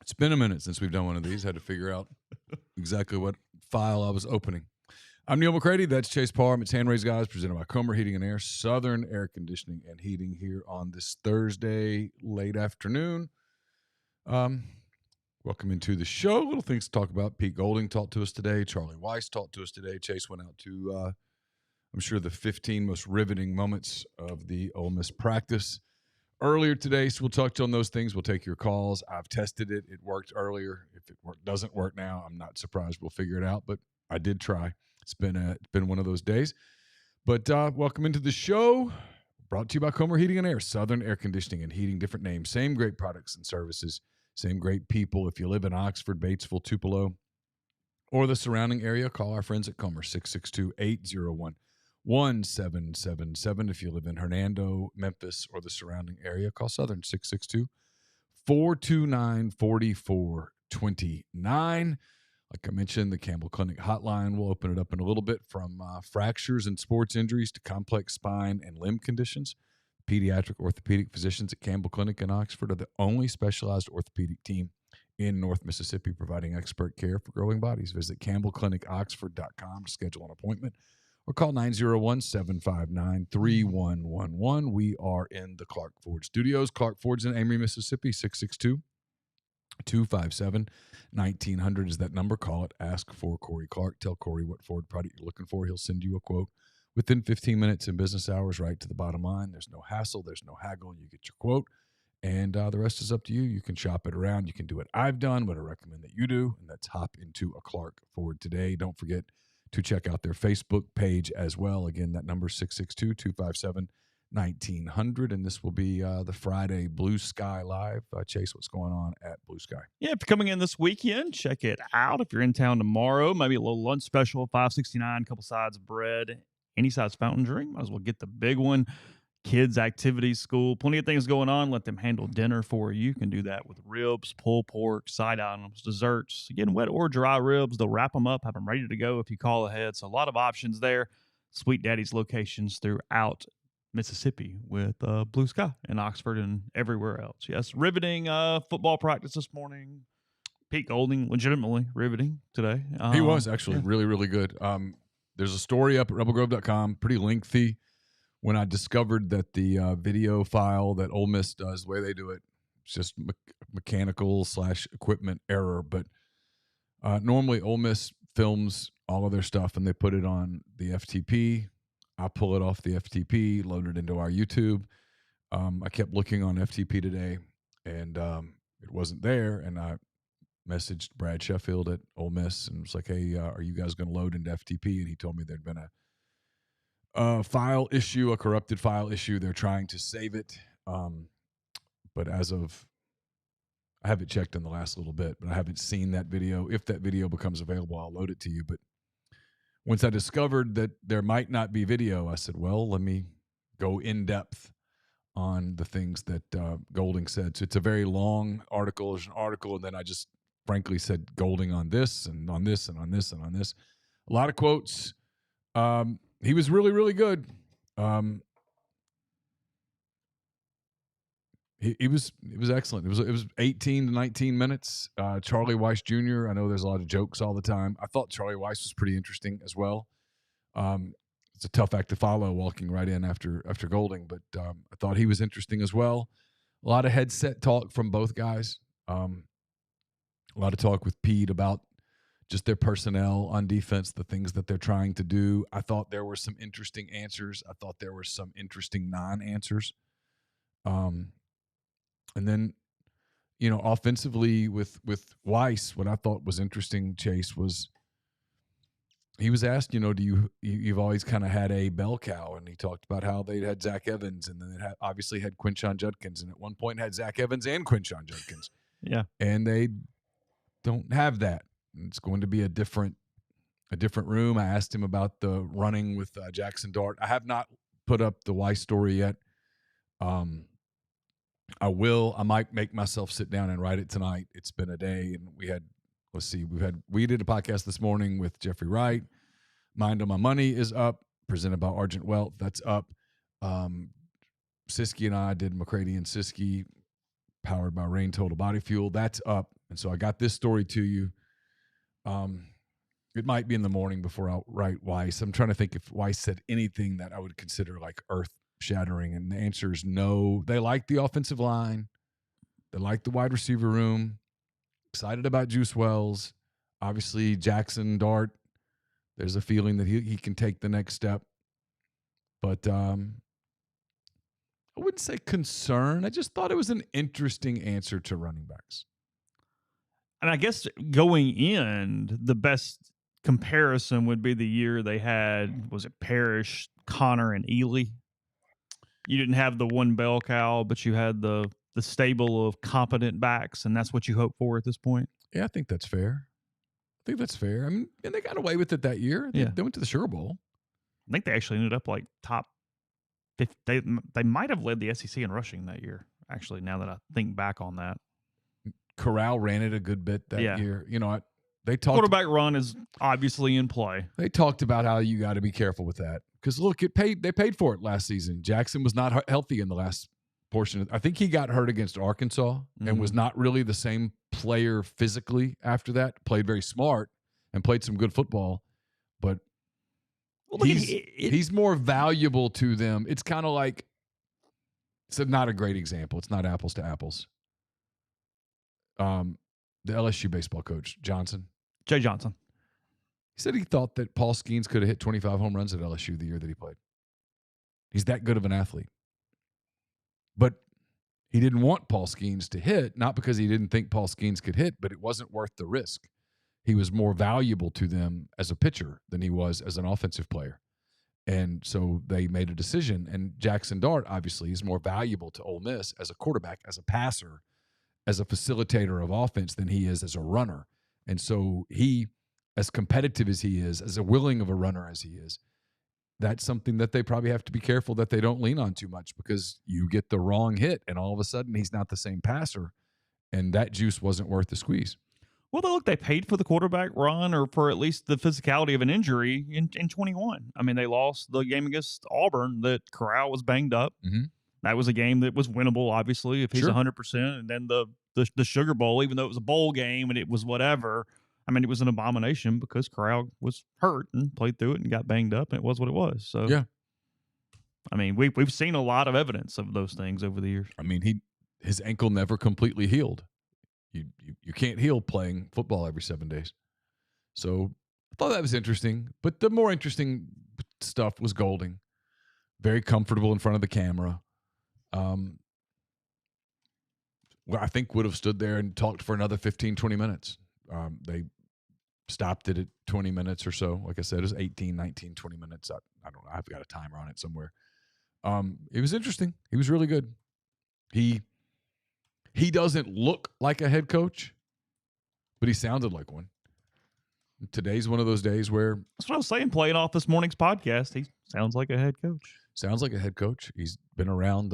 It's been a minute since we've done one of these. Had to figure out exactly what file I was opening. I'm Neal McCready. That's Chase Parham. It's Hand Raised Guys, presented by Comer Heating and Air, Southern Air Conditioning and Heating, here on this Thursday late afternoon. Welcome into the show. Little things to talk about. Pete Golding talked to us today. Charlie Weis talked to us today. Chase went out to, I'm sure, the 15 most riveting moments of the Ole Miss practice earlier today. So we'll touch on those things. We'll take your calls. I've tested it. It worked earlier. If it doesn't work now, I'm not surprised. We'll figure it out. But I did try. It's been one of those days. But welcome into the show. Brought to you by Comer Heating and Air, Southern Air Conditioning and Heating. Different names, same great products and services, same great people. If you live in Oxford, Batesville, Tupelo, or the surrounding area, call our friends at Comer, 662-801-1777. If you live in Hernando, Memphis, or the surrounding area, call Southern, 662-429-4429. Like I mentioned, the Campbell Clinic Hotline, we'll open it up in a little bit, from fractures and sports injuries to complex spine and limb conditions. Pediatric orthopedic physicians at Campbell Clinic in Oxford are the only specialized orthopedic team in North Mississippi providing expert care for growing bodies. Visit campbellclinicoxford.com to schedule an appointment or call 901-759-3111. We are in the Clark Ford Studios. Clark Ford's in Amory, Mississippi, 662-257-1900 is that number. Call it. Ask for Corey Clark. Tell Corey what Ford product you're looking for. He'll send you a quote within 15 minutes in business hours, right to the bottom line. There's no hassle. There's no haggle. You get your quote, and the rest is up to you. You can shop it around. You can do what I've done, what I recommend that you do, and that's hop into a Clark Ford today. Don't forget to check out their Facebook page as well. Again, that number is 662-257-1900, and this will be the Friday Blue Sky Live. Chase, what's going on at Blue Sky? Yeah, if you're coming in this weekend, check it out. If you're in town tomorrow, maybe a little lunch special, $5.69, a couple sides of bread, any size fountain drink. Might as well get the big one. Kids, activities, school, plenty of things going on. Let them handle dinner for you. You can do that with ribs, pulled pork, side items, desserts. Again, wet or dry ribs, they'll wrap them up, have them ready to go if you call ahead. So a lot of options there. Sweet Daddy's locations throughout Mississippi with Blue Sky in Oxford and everywhere else. Yes, riveting football practice this morning. Pete Golding, legitimately riveting today. He was actually really, really good. There's a story up at rebelgrove.com, pretty lengthy, when I discovered that the video file that Ole Miss does, the way they do it, it's just mechanical/equipment error. But normally Ole Miss films all of their stuff and they put it on the FTP. I pull it off the FTP, load it into our YouTube. I kept looking on FTP today, and it wasn't there. And I messaged Brad Sheffield at Ole Miss and was like, hey, are you guys going to load into FTP? And he told me there'd been a file issue, a corrupted file issue. They're trying to save it. But as of, I haven't checked in the last little bit, but I haven't seen that video. If that video becomes available, I'll load it to you. But once I discovered that there might not be video, I said, well, let me go in depth on the things that Golding said. So it's a very long article. There's an article, and then I just frankly said Golding on this and on this and on this and on this. A lot of quotes. He was really, really good. It was excellent. It was 18 to 19 minutes. Charlie Weis Jr., I know there's a lot of jokes all the time. I thought Charlie Weis was pretty interesting as well. It's a tough act to follow, walking right in after Golding, but I thought he was interesting as well. A lot of headset talk from both guys. A lot of talk with Pete about just their personnel on defense, the things that they're trying to do. I thought there were some interesting answers. I thought there were some interesting non-answers. And then, offensively with Weis, what I thought was interesting, Chase, was he was asked, you've always kind of had a bell cow, and he talked about how they had Zach Evans, and then they obviously had Quinshon Judkins, and at one point had Zach Evans and Quinshon Judkins. Yeah. And they don't have that. It's going to be a different room. I asked him about the running with Jackson Dart. I have not put up the Weis story yet. I will. I might make myself sit down and write it tonight. It's been a day, and we did a podcast this morning with Jeffrey Wright. Mind on My Money is up, presented by Argent Wealth. That's up. Siski and I did McCready and Siski, powered by Rain Total Body Fuel. That's up. And so I got this story to you. It might be in the morning before I'll write Weis. I'm trying to think if Weis said anything that I would consider like earth-shattering, and the answer is no. They like the offensive line. They like the wide receiver room. Excited about Juice Wells. Obviously, Jackson Dart. There's a feeling that he can take the next step. But I wouldn't say concern. I just thought it was an interesting answer to running backs. And I guess going in, the best comparison would be the year they had, was it Parrish, Connor, and Ely? You didn't have the one bell cow, but you had the stable of competent backs, and that's what you hope for at this point? Yeah, I think that's fair. I mean, and they got away with it that year. They went to the Sugar Bowl. I think they actually ended up like top 50. They might have led the SEC in rushing that year, actually, now that I think back on that. Corral ran it a good bit that year. You know, they talked. Quarterback run is obviously in play. They talked about how you got to be careful with that because look, they paid for it last season. Jackson was not healthy in the last portion. I think he got hurt against Arkansas and was not really the same player physically after that. Played very smart and played some good football, but he's more valuable to them. It's kind of like, it's not a great example. It's not apples to apples. The LSU baseball coach, Jay Johnson. He said he thought that Paul Skeens could have hit 25 home runs at LSU the year that he played. He's that good of an athlete. But he didn't want Paul Skeens to hit, not because he didn't think Paul Skeens could hit, but it wasn't worth the risk. He was more valuable to them as a pitcher than he was as an offensive player. And so they made a decision. And Jackson Dart, obviously, is more valuable to Ole Miss as a quarterback, as a passer, as a facilitator of offense than he is as a runner. And so he, as competitive as he is, as willing of a runner as he is, that's something that they probably have to be careful that they don't lean on too much, because you get the wrong hit and all of a sudden he's not the same passer, and that juice wasn't worth the squeeze. Well, look, they paid for the quarterback run, or for at least the physicality of an injury in 21. I mean, they lost the game against Auburn that Corral was banged up. Mm-hmm. That was a game that was winnable, obviously, if he's 100%. And then the Sugar Bowl, even though it was a bowl game and it was whatever, I mean, it was an abomination because Corral was hurt and played through it and got banged up, and it was what it was. So, yeah, I mean, we've seen a lot of evidence of those things over the years. I mean, his ankle never completely healed. You can't heal playing football every 7 days. So I thought that was interesting. But the more interesting stuff was Golding. Very comfortable in front of the camera. Well, I think would have stood there and talked for another 15, 20 minutes. They stopped it at 20 minutes or so. Like I said, it was 18, 19, 20 minutes. I don't know. I've got a timer on it somewhere. It was interesting. He was really good. He doesn't look like a head coach, but he sounded like one. Today's one of those days where... That's what I was saying, playing off this morning's podcast. He sounds like a head coach. Sounds like a head coach. He's been around,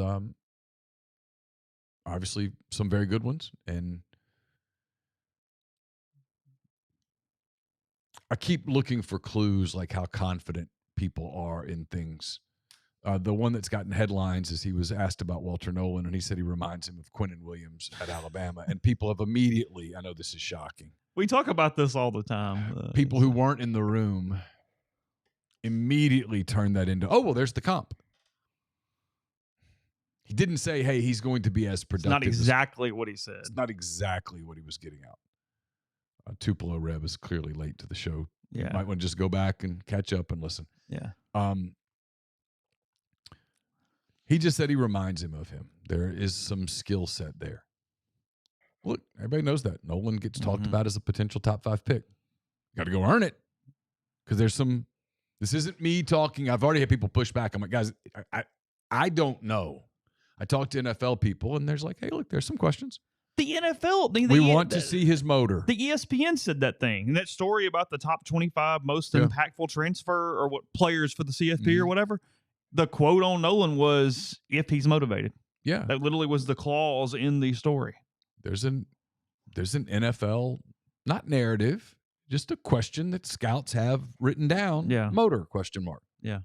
obviously, some very good ones. And I keep looking for clues like how confident people are in things. The one that's gotten headlines is he was asked about Walter Nolan, and he said he reminds him of Quinnen Williams at Alabama. And people have immediately, I know this is shocking. We talk about this all the time. People who weren't in the room immediately turned that into, oh, well, there's the comp. He didn't say, hey, he's going to be as productive. It's not exactly what he said. It's not exactly what he was getting out. Tupelo Reb is clearly late to the show. Yeah. You might want to just go back and catch up and listen. Yeah. He just said he reminds him of him. There is some skill set there. Look, everybody knows that. Nolan gets talked about as a potential top 5 pick. Got to go earn it. Because there's some, this isn't me talking. I've already had people push back. I'm like, guys, I don't know. I talk to NFL people, and there's like, hey, look, there's some questions. The NFL. We want to see his motor. The ESPN said that thing. And that story about the top 25 most impactful transfer or what players for the CFP or whatever. The quote on Nolan was, if he's motivated. Yeah. That literally was the clause in the story. There's an NFL, not narrative, just a question that scouts have written down. Yeah. Motor, question mark. Yeah.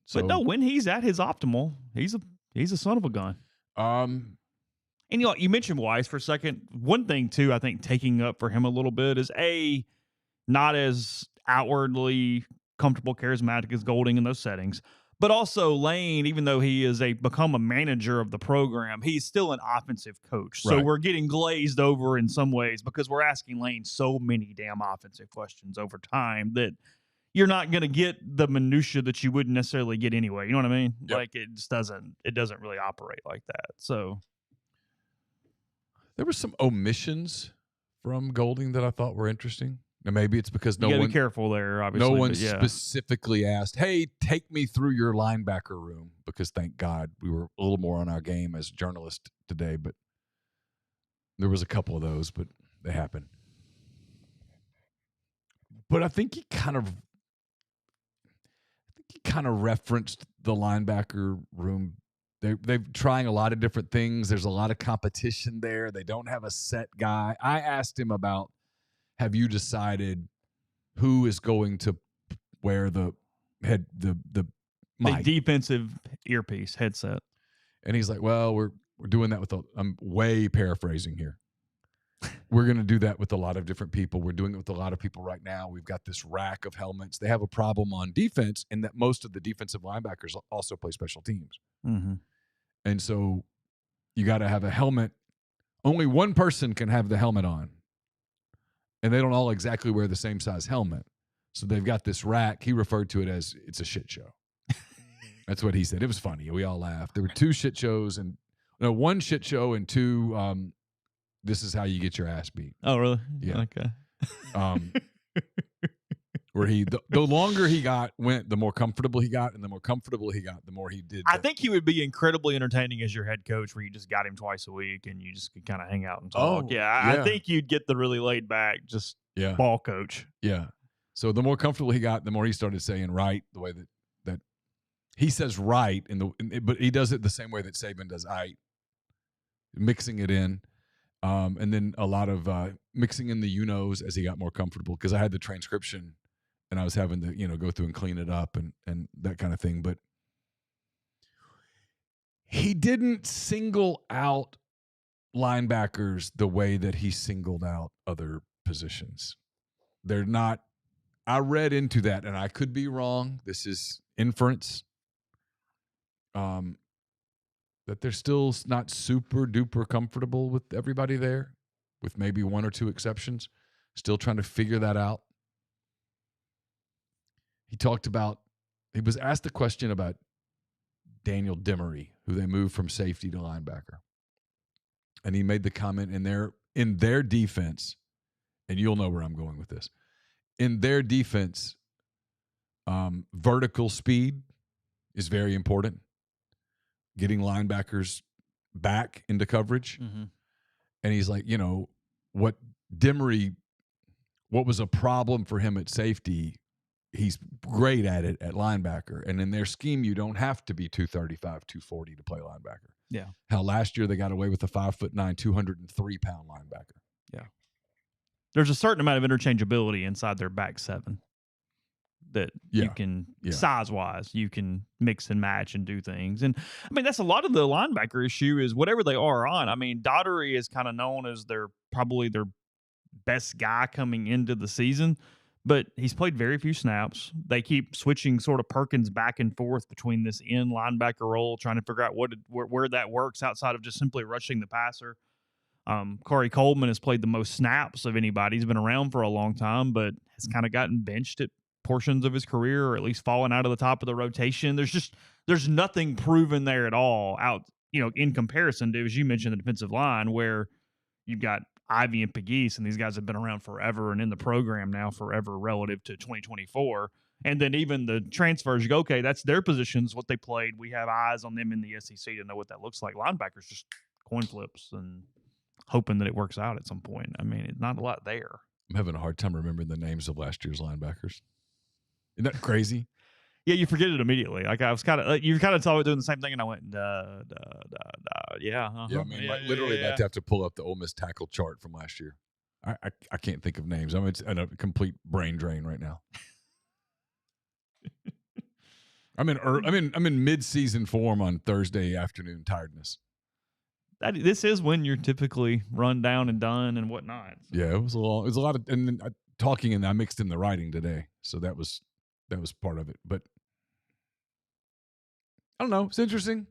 So, but no, when he's at his optimal, he's a son of a gun. And you mentioned Weis for a second. One thing too, I think taking up for him a little bit is not as outwardly comfortable, charismatic as Golding in those settings. But also Lane, even though he is become a manager of the program, he's still an offensive coach. So Right. we're getting glazed over in some ways because we're asking Lane so many damn offensive questions over time that you're not going to get the minutia that you wouldn't necessarily get anyway. You know what I mean? Yep. Like it doesn't really operate like that. So there were some omissions from Golding that I thought were interesting. And maybe it's because you gotta be careful there, obviously. no one yeah. specifically asked, hey, take me through your linebacker room, because thank God we were a little more on our game as journalists today. But there was a couple of those, but they happen. But I think he kind of referenced the linebacker room. They're trying a lot of different things. There's a lot of competition there. They don't have a set guy. I asked him about, have you decided who is going to wear the mic? defensive earpiece headset? And he's like, well, we're doing that with I'm way paraphrasing here. We're going to do that with a lot of different people. We're doing it with a lot of people right now. We've got this rack of helmets. They have a problem on defense in that most of the defensive linebackers also play special teams. Mm-hmm. And so you got to have a helmet. Only one person can have the helmet on. And they don't all exactly wear the same size helmet. So they've got this rack. He referred to it as it's a shit show. That's what he said. It was funny. We all laughed. There were two shit shows, and one shit show and two, this is how you get your ass beat. Oh, really? Yeah. Okay. Where the longer he went, the more comfortable he got, and the more comfortable he got, the more he did. I think he would be incredibly entertaining as your head coach, where you just got him twice a week and you just could kind of hang out and talk. I think you'd get the really laid back, just ball coach. Yeah. So the more comfortable he got, the more he started saying right, the way that he says right, but he does it the same way that Saban does right, mixing it in. And then a lot of mixing in the knows as he got more comfortable, because I had the transcription and I was having to go through and clean it up and that kind of thing. But he didn't single out linebackers the way that he singled out other positions. They're not. I read into that, and I could be wrong. This is inference. That they're still not super duper comfortable with everybody there, with maybe one or two exceptions, still trying to figure that out. He was asked the question about Daniel Demery, who they moved from safety to linebacker. And he made the comment in their defense, and you'll know where I'm going with this. In their defense, vertical speed is very important. Getting linebackers back into coverage. Mm-hmm. And he's like, what was a problem for him at safety, he's great at it at linebacker. And in their scheme, you don't have to be 235, 240 to play linebacker. Yeah. How last year they got away with a 5'9", 203-pound linebacker. Yeah. There's a certain amount of interchangeability inside their back seven that you can, size-wise, you can mix and match and do things. And, I mean, that's a lot of the linebacker issue is whatever they are on. I mean, Daugherty is kind of known as probably their best guy coming into the season, but he's played very few snaps. They keep switching sort of Perkins back and forth between this end linebacker role, trying to figure out where that works outside of just simply rushing the passer. Corey Coleman has played the most snaps of anybody. He's been around for a long time, but has kind of gotten benched at portions of his career, or at least fallen out of the top of the rotation. There's nothing proven there at all out, in comparison to, as you mentioned, the defensive line, where you've got Ivy and Pegues, and these guys have been around forever and in the program now forever relative to 2024. And then even the transfers, you go, okay, that's their positions, what they played. We have eyes on them in the SEC to know what that looks like. Linebackers just coin flips and hoping that it works out at some point. I mean, it's not a lot there. I'm having a hard time remembering the names of last year's linebackers. Isn't that crazy? Yeah, you forget it immediately. Like I was kind of, you kind of saw me doing the same thing, and I went, yeah. Uh-huh. Yeah, I mean, literally about to have to pull up the Ole Miss tackle chart from last year. I can't think of names. I mean, it's a complete brain drain right now. I'm in mid-season form on Thursday afternoon tiredness. This is when you're typically run down and done and whatnot. So. Yeah, it was a lot of, and then talking, and I mixed in the writing today, so that was part of it. But I don't know. It's interesting.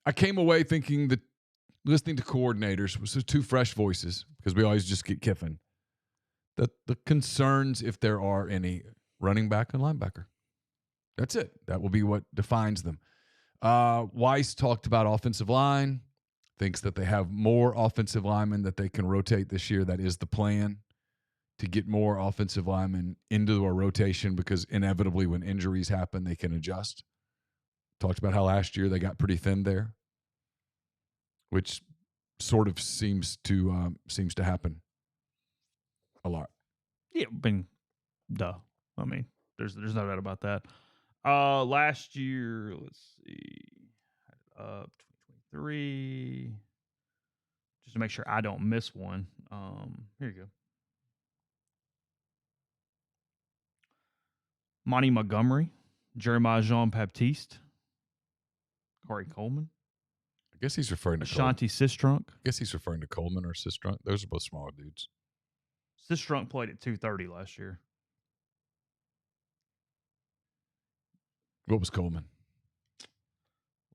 I came away thinking that listening to coordinators was two fresh voices, because we always just get Kiffin. That the concerns, if there are any, running back and linebacker. That's it. That will be what defines them. Weis talked about offensive line. Thinks that they have more offensive linemen that they can rotate this year. That is the plan, to get more offensive linemen into a rotation, because inevitably when injuries happen, they can adjust. Talked about how last year they got pretty thin there, which sort of seems to happen a lot. Yeah, duh. I mean, there's no doubt about that. Last year, let's see, 2023, just to make sure I don't miss one. Here you go. Monty Montgomery, Jeremiah Jean-Baptiste, Corey Coleman. I guess he's referring to Ashanti Sistrunk. I guess he's referring to Coleman or Sistrunk. Those are both smaller dudes. Sistrunk played at 230 last year. What was Coleman?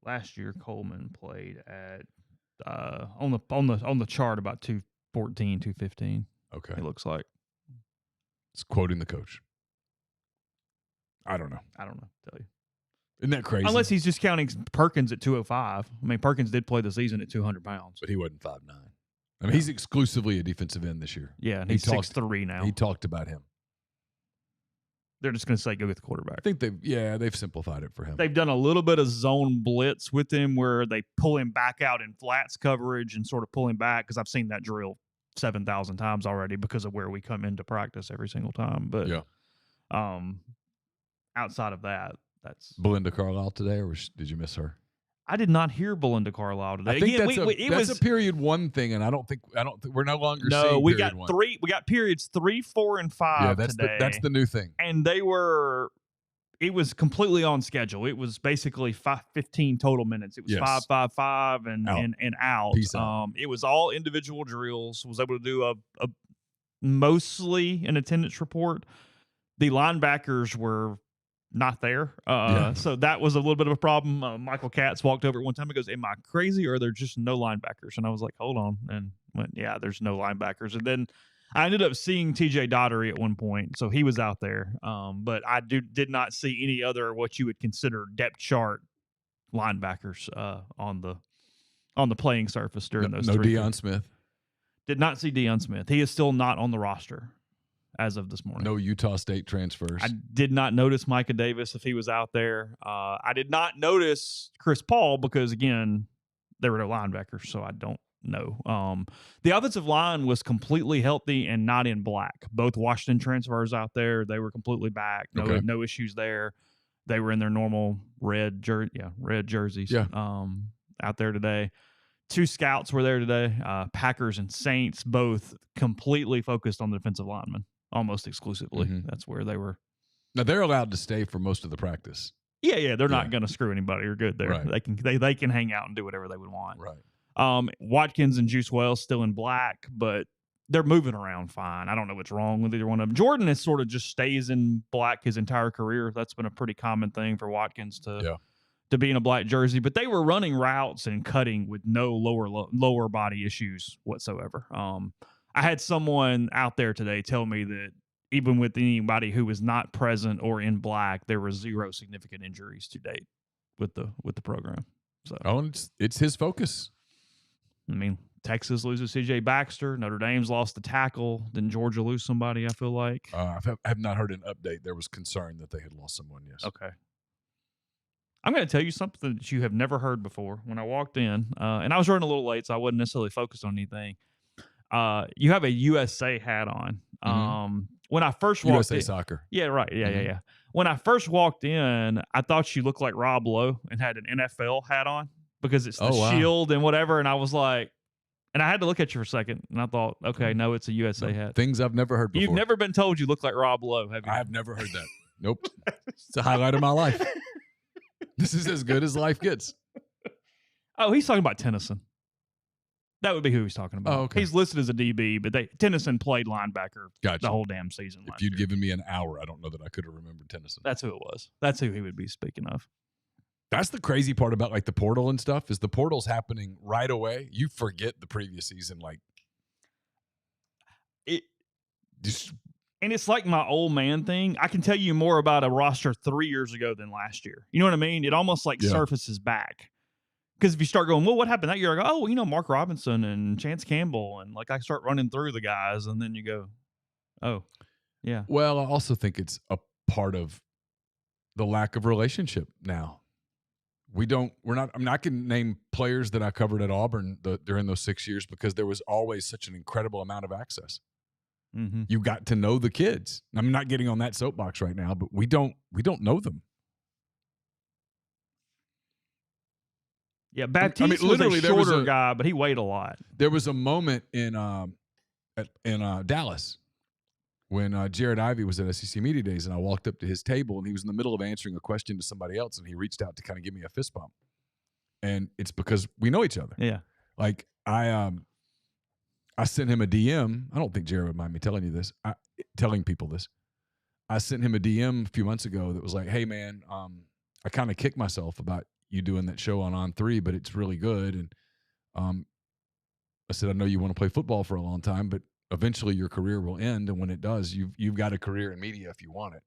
Last year, Coleman played at on the chart about 214, 215. Okay, it looks like. It's quoting the coach. I don't know. Tell you. Isn't that crazy? Unless he's just counting Perkins at 205. I mean, Perkins did play the season at 200 pounds. But he wasn't 5'9". I mean, he's exclusively a defensive end this year. Yeah, and he's 6'3" now. He talked about him. They're just going to say, go get the quarterback. I think they've simplified it for him. They've done a little bit of zone blitz with him where they pull him back out in flats coverage and sort of pull him back, because I've seen that drill 7,000 times already because of where we come into practice every single time. But outside of that, that's Belinda Carlisle today, or did you miss her? I did not hear Belinda Carlisle today. I think that's a period one thing, and I don't think we're no longer seeing period one. We got periods 3, 4, and 5 today. That's the new thing. And it was completely on schedule. It was basically 15 total minutes. It was 5, 5, 5, and out. Peace out. It was all individual drills. Was able to do a mostly an attendance report. The linebackers were not there. So that was a little bit of a problem. Michael Katz walked over at one time and goes, "Am I crazy, or are there just no linebackers?" And I was like, "Hold on," and went, "Yeah, there's no linebackers." And then I ended up seeing TJ Daugherty at one point, so he was out there. But I did not see any other what you would consider depth chart linebackers on the playing surface during those. No Deion Smith. Did not see Deion Smith. He is still not on the roster as of this morning. No Utah State transfers. I did not notice Micah Davis if he was out there. I did not notice Chris Paul because, again, there were no linebackers, so I don't know. The offensive line was completely healthy and not in black. Both Washington transfers out there, they were completely back. No issues there. They were in their normal red jerseys out there today. 2 scouts were there today, Packers and Saints, both completely focused on the defensive linemen. Almost exclusively. Mm-hmm. That's where they were. Now they're allowed to stay for most of the practice. Yeah, they're not going to screw anybody. They're good there. Right. They can hang out and do whatever they would want. Right. Watkins and Juice Wells still in black, but they're moving around fine. I don't know what's wrong with either one of them. Jordan is sort of just stays in black his entire career. That's been a pretty common thing for Watkins to be in a black jersey. But they were running routes and cutting with no lower body issues whatsoever. I had someone out there today tell me that even with anybody who was not present or in black, there were 0 significant injuries to date with the program. So it's his focus. I mean, Texas loses C.J. Baxter. Notre Dame's lost the tackle. Didn't Georgia lose somebody, I feel like? I have not heard an update. There was concern that they had lost someone, yes. Okay. I'm going to tell you something that you have never heard before. When I walked in, and I was running a little late, so I wasn't necessarily focused on anything. You have a USA hat on. When I first walked USA in, Soccer. Yeah, right. Yeah. When I first walked in, I thought you looked like Rob Lowe and had an NFL hat on because it's the shield and whatever. And I was like, and I had to look at you for a second, and I thought, okay, no, it's a USA hat. Things I've never heard before. You've never been told you look like Rob Lowe, have you? I have never heard that. Nope. It's a highlight of my life. This is as good as life gets. Oh, he's talking about Tennyson. That would be who he's talking about. Oh, okay. He's listed as a DB, but Tennyson played linebacker Gotcha. the whole damn season. If you'd given me an hour, I don't know that I could have remembered Tennyson. That's who it was. That's who he would be speaking of. That's the crazy part about like the portal and stuff is the portal's happening right away. You forget the previous season, like it. Just, and it's like my old man thing. I can tell you more about a roster 3 years ago than last year. You know what I mean? It almost like surfaces back. Because if you start going, well, what happened that year? I go, oh, well, Mark Robinson and Chance Campbell. And like I start running through the guys. And then you go, oh, yeah. Well, I also think it's a part of the lack of relationship now. I'm not going to name players that I covered at Auburn during those 6 years because there was always such an incredible amount of access. Mm-hmm. You got to know the kids. I'm not getting on that soapbox right now, but we don't know them. Yeah, Baptiste was a shorter guy, but he weighed a lot. There was a moment in Dallas when Jared Ivey was at SEC Media Days, and I walked up to his table, and he was in the middle of answering a question to somebody else, and he reached out to kind of give me a fist bump. And it's because we know each other. Yeah. Like, I sent him a DM. I don't think Jared would mind me telling people this. I sent him a DM a few months ago that was like, hey, man, I kind of kicked myself about you doing that show on 3, but it's really good. And I said, I know you want to play football for a long time, but eventually your career will end. And when it does, you've got a career in media if you want it.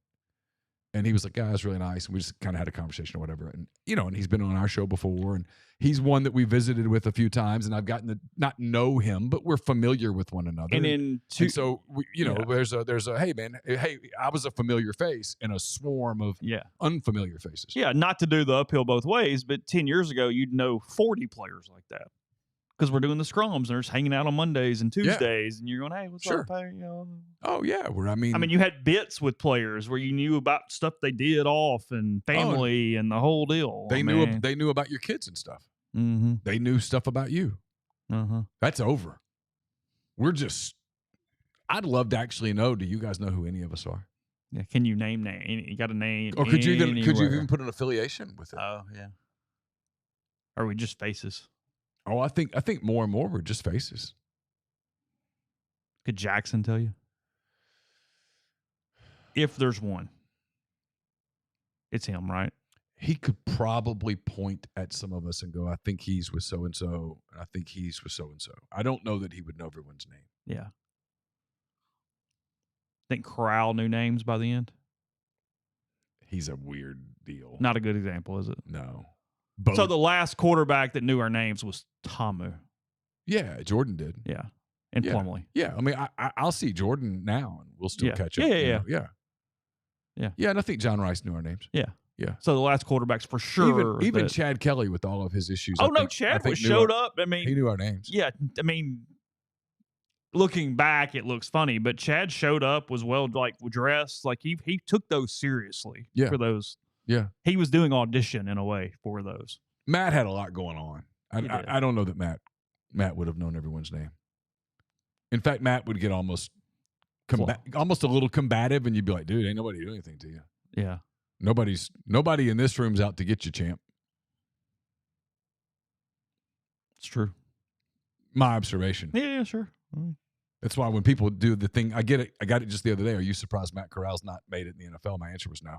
And he was like, yeah, that's really nice. And we just kind of had a conversation or whatever. And, and he's been on our show before. And he's one that we visited with a few times. And I've gotten to not know him, but we're familiar with one another. And so, there's a, hey, man, hey, I was a familiar face in a swarm of unfamiliar faces. Yeah, not to do the uphill both ways, but 10 years ago, you'd know 40 players like that. Because we're doing the scrums and they're just hanging out on Mondays and Tuesdays, and you're going, hey, what's up, hey? Oh, yeah. I mean, you had bits with players where you knew about stuff they did off and family and the whole deal. They knew about your kids and stuff. Mm-hmm. They knew stuff about you. Uh-huh. That's over. I'd love to actually know. Do you guys know who any of us are? Yeah. Can you name? You got a name? Or could you even put an affiliation with it? Oh, yeah. Or are we just faces? Oh, I think more and more we're just faces. Could Jackson tell you? If there's one. It's him, right? He could probably point at some of us and go, I think he's with so-and-so, and I think he's with so-and-so. I don't know that he would know everyone's name. Yeah. Think Corral knew names by the end? He's a weird deal. Not a good example, is it? No. So the last quarterback that knew our names was Tamu. Yeah, Jordan did. Yeah, and Plumlee. Yeah, I mean, I'll see Jordan now, and we'll still catch up. Yeah. And I think John Rice knew our names. Yeah. Yeah. So the last quarterbacks for sure. Even Chad Kelly with all of his issues. Chad showed up. I mean, he knew our names. Yeah, I mean, looking back, it looks funny, but Chad showed up, was well dressed, like he took those seriously. Yeah. For those. Yeah. He was doing audition in a way for those. Matt had a lot going on. I don't know that Matt would have known everyone's name. In fact, Matt would get almost a little combative, and you'd be like, dude, ain't nobody doing anything to you. Yeah. Nobody in this room's out to get you, champ. It's true. My observation. Yeah, sure. That's why when people do the thing, I get it. I got it just the other day. Are you surprised Matt Corral's not made it in the NFL? My answer was no.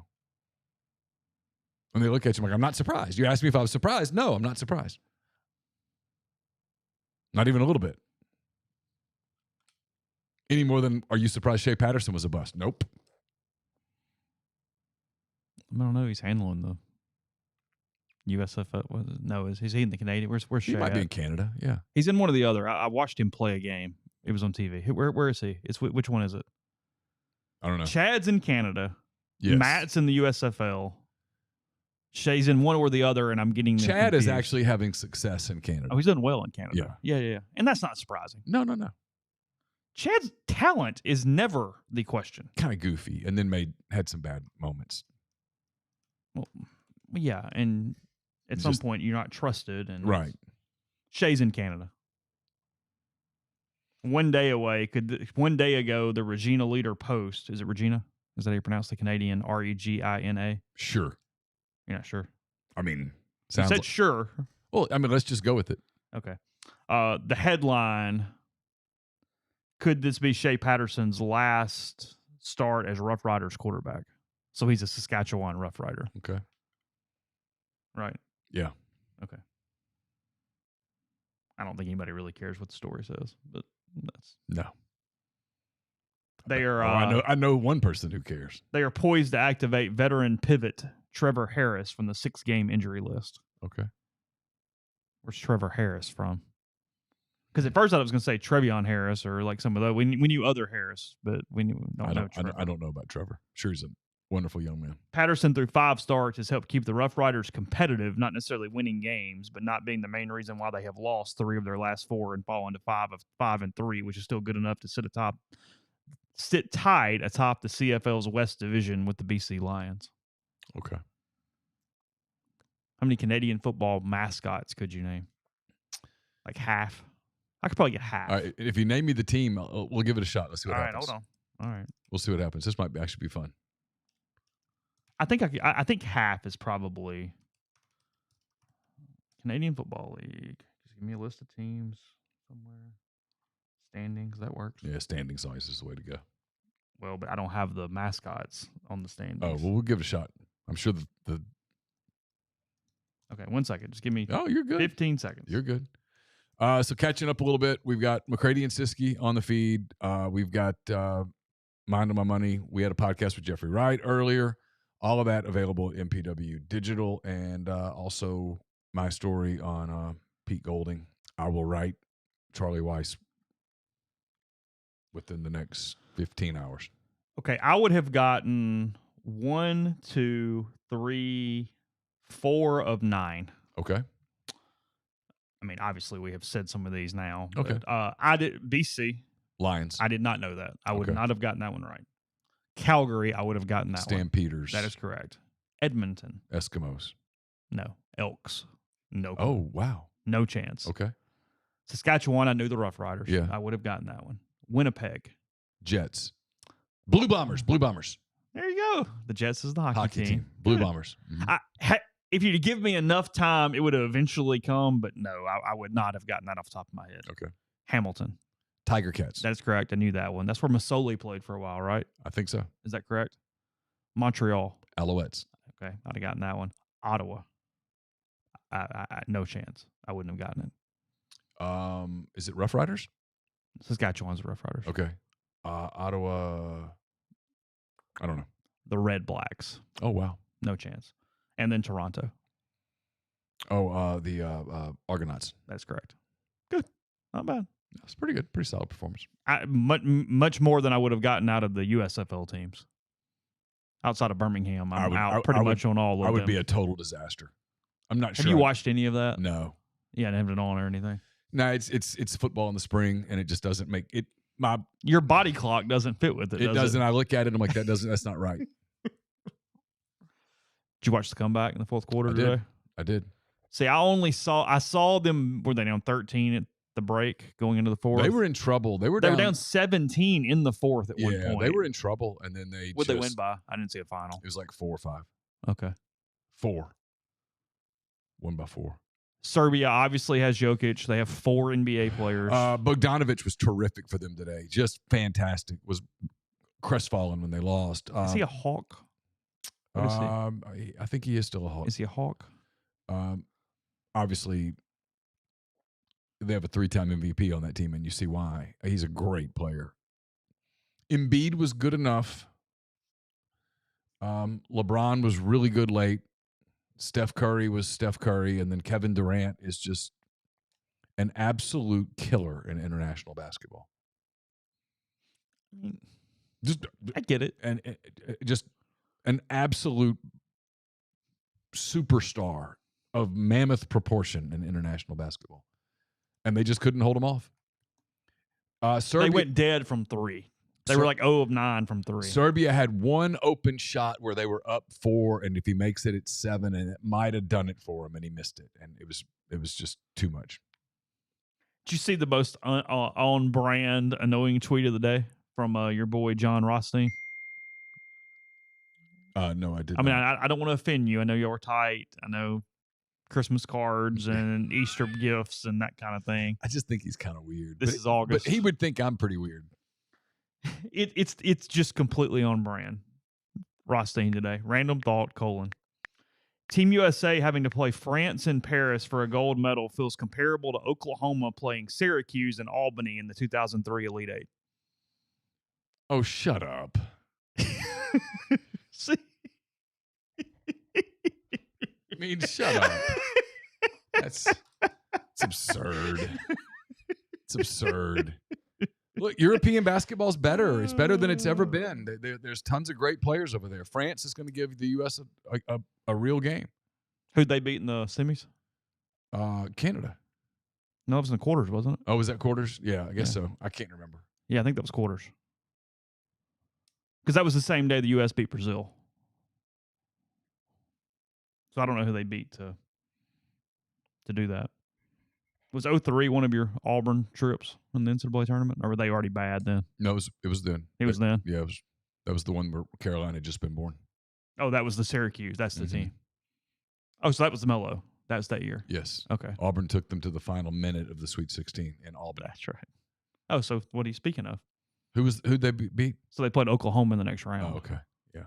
And they look at you like, I'm not surprised. You asked me if I was surprised. No, I'm not surprised. Not even a little bit. Any more than, are you surprised Shea Patterson was a bust? Nope. I don't know. He's handling the USFL. Is he in the Canadian? Where's Shea? He might be in Canada. Yeah. He's in one of the other. I watched him play a game. It was on TV. Where is he? Which one is it? I don't know. Chad's in Canada. Yes. Matt's in the USFL. Shea's in one or the other, and I'm getting them Chad confused. is actually having success in Canada. Oh, he's done well in Canada. Yeah. And that's not surprising. No. Chad's talent is never the question. Kind of goofy, and then had some bad moments. Well, yeah, and at some point you're not trusted, and right. Shea's in Canada. One day ago, the Regina Leader Post. Is it Regina? Is that how you pronounce the Canadian Regina? Sure. You're not sure? I mean, you said sure. Well, I mean, let's just go with it. Okay. The headline, could this be Shea Patterson's last start as Rough Riders quarterback? So he's a Saskatchewan Rough Rider. Okay. Right? Yeah. Okay. I don't think anybody really cares what the story says, but that's No. they are. I know one person who cares. They are poised to activate veteran pivot Trevor Harris from the 6-game injury list. Okay. Where's Trevor Harris from? Because at first I was going to say Trevion Harris or like some of those. We knew other Harris, but we don't know Trevor. I don't know about Trevor. Sure, he's a wonderful young man. Patterson, through 5 starts, has helped keep the Rough Riders competitive, not necessarily winning games, but not being the main reason why they have lost 3 of their last 4 and fallen to 5-3, which is still good enough to sit tied atop the CFL's West Division with the BC Lions. Okay. How many Canadian football mascots could you name? Like half? I could probably get half. All right, if you name me the team, we'll give it a shot. Let's see what happens. All right, hold on. All right. We'll see what happens. This might actually be fun. I think half is probably Canadian Football League. Just give me a list of teams somewhere. Standings, that works. Yeah, standings always is the way to go. Well, but I don't have the mascots on the standings. Oh, well, we'll give it a shot. I'm sure the Okay, 1 second. Just give me you're good. 15 seconds. You're good. So catching up a little bit, we've got McCready and Siskey on the feed. We've got Mind on My Money. We had a podcast with Jeffrey Wright earlier. All of that available at MPW Digital, and also my story on Pete Golding. I will write Charlie Weis within the next 15 hours. Okay, I would have gotten 1, 2, 3, 4 of 9. Okay. I mean, obviously, we have said some of these now. Okay. But, I did BC. Lions. I did not know that. I would Okay. not have gotten that one right. Calgary, I would have gotten that one. Stampeders. That is correct. Edmonton. Eskimos. No. Elks. No. Oh, wow. No chance. Okay. Saskatchewan, I knew the Rough Riders. Yeah. I would have gotten that one. Winnipeg. Jets. Blue Bombers. Blue Bombers. There you go. The Jets is the hockey team. Blue Good. Bombers. Mm-hmm. If you'd give me enough time, it would have eventually come, but no, I would not have gotten that off the top of my head. Okay. Hamilton. Tiger Cats. That's correct. I knew that one. That's where Masoli played for a while, right? I think so. Is that correct? Montreal. Alouettes. Okay. I'd have gotten that one. Ottawa. I no chance. I wouldn't have gotten it. Is it Rough Riders? Saskatchewan's the Rough Riders. Okay. Ottawa. I don't know. The Red Blacks. Oh, wow. No chance. And then Toronto. Oh, the Argonauts. That's correct. Good. Not bad. That's pretty good. Pretty solid performance. Much more than I would have gotten out of the USFL teams. Outside of Birmingham, I'm out pretty much on all of them. I would be a total disaster. I'm not sure. Have you watched any of that? No. Yeah, I haven't on or anything. No, it's football in the spring, and it just doesn't make it. Your body clock doesn't fit with it. It doesn't. I look at it, I'm like, that's not right. Did you watch the comeback in the fourth quarter today? I did. See, I saw them. Were they down 13 at the break going into the fourth? They were in trouble. They were down 17 in the fourth at one point. Yeah, they were in trouble, and then What'd they win by? I didn't see a final. It was like 4 or 5. Okay. 4. 1 by 4. Serbia obviously has Jokic. They have 4 NBA players. Bogdanovic was terrific for them today. Just fantastic. Was crestfallen when they lost. Is he a Hawk? What is he? I think he is still a Hawk. Is he a Hawk? Obviously, they have a 3-time MVP on that team, and you see why. He's a great player. Embiid was good enough. LeBron was really good late. Steph Curry was Steph Curry, and then Kevin Durant is just an absolute killer in international basketball. I get it. And just an absolute superstar of mammoth proportion in international basketball. And they just couldn't hold him off. They went dead from 3. They were like 0 of 9 from 3. Serbia had one open shot where they were up 4, and if he makes it, it's 7, and it might have done it for him, and he missed it, and it was just too much. Did you see the most on-brand annoying tweet of the day from your boy John Rothstein? No, I didn't. I mean, I don't want to offend you. I know y'all were tight. I know Christmas cards and Easter gifts and that kind of thing. I just think he's kind of weird. This is August. But he would think I'm pretty weird. It's just completely on brand. Rothstein today. Random thought, : Team USA having to play France in Paris for a gold medal feels comparable to Oklahoma playing Syracuse and Albany in the 2003 Elite Eight. Oh, shut up. See? I mean, shut up. That's absurd. It's absurd. Look, European basketball's better. It's better than it's ever been. There's tons of great players over there. France is going to give the U.S. a real game. Who'd they beat in the semis? Canada. No, it was in the quarters, wasn't it? Oh, was that quarters? Yeah, I guess so. I can't remember. Yeah, I think that was quarters. Because that was the same day the U.S. beat Brazil. So I don't know who they beat to do that. Was 03 one of your Auburn trips in the NCAA tournament, or were they already bad then? No, it was then. It was then? Yeah, that was the one where Carolina had just been born. Oh, that was the Syracuse. That's the team. Oh, so that was the Mello. That was that year. Yes. Okay. Auburn took them to the final minute of the Sweet 16 in Albany. That's right. Oh, so what are you speaking of? Who'd they beat? So they played Oklahoma in the next round. Oh, okay. Yeah.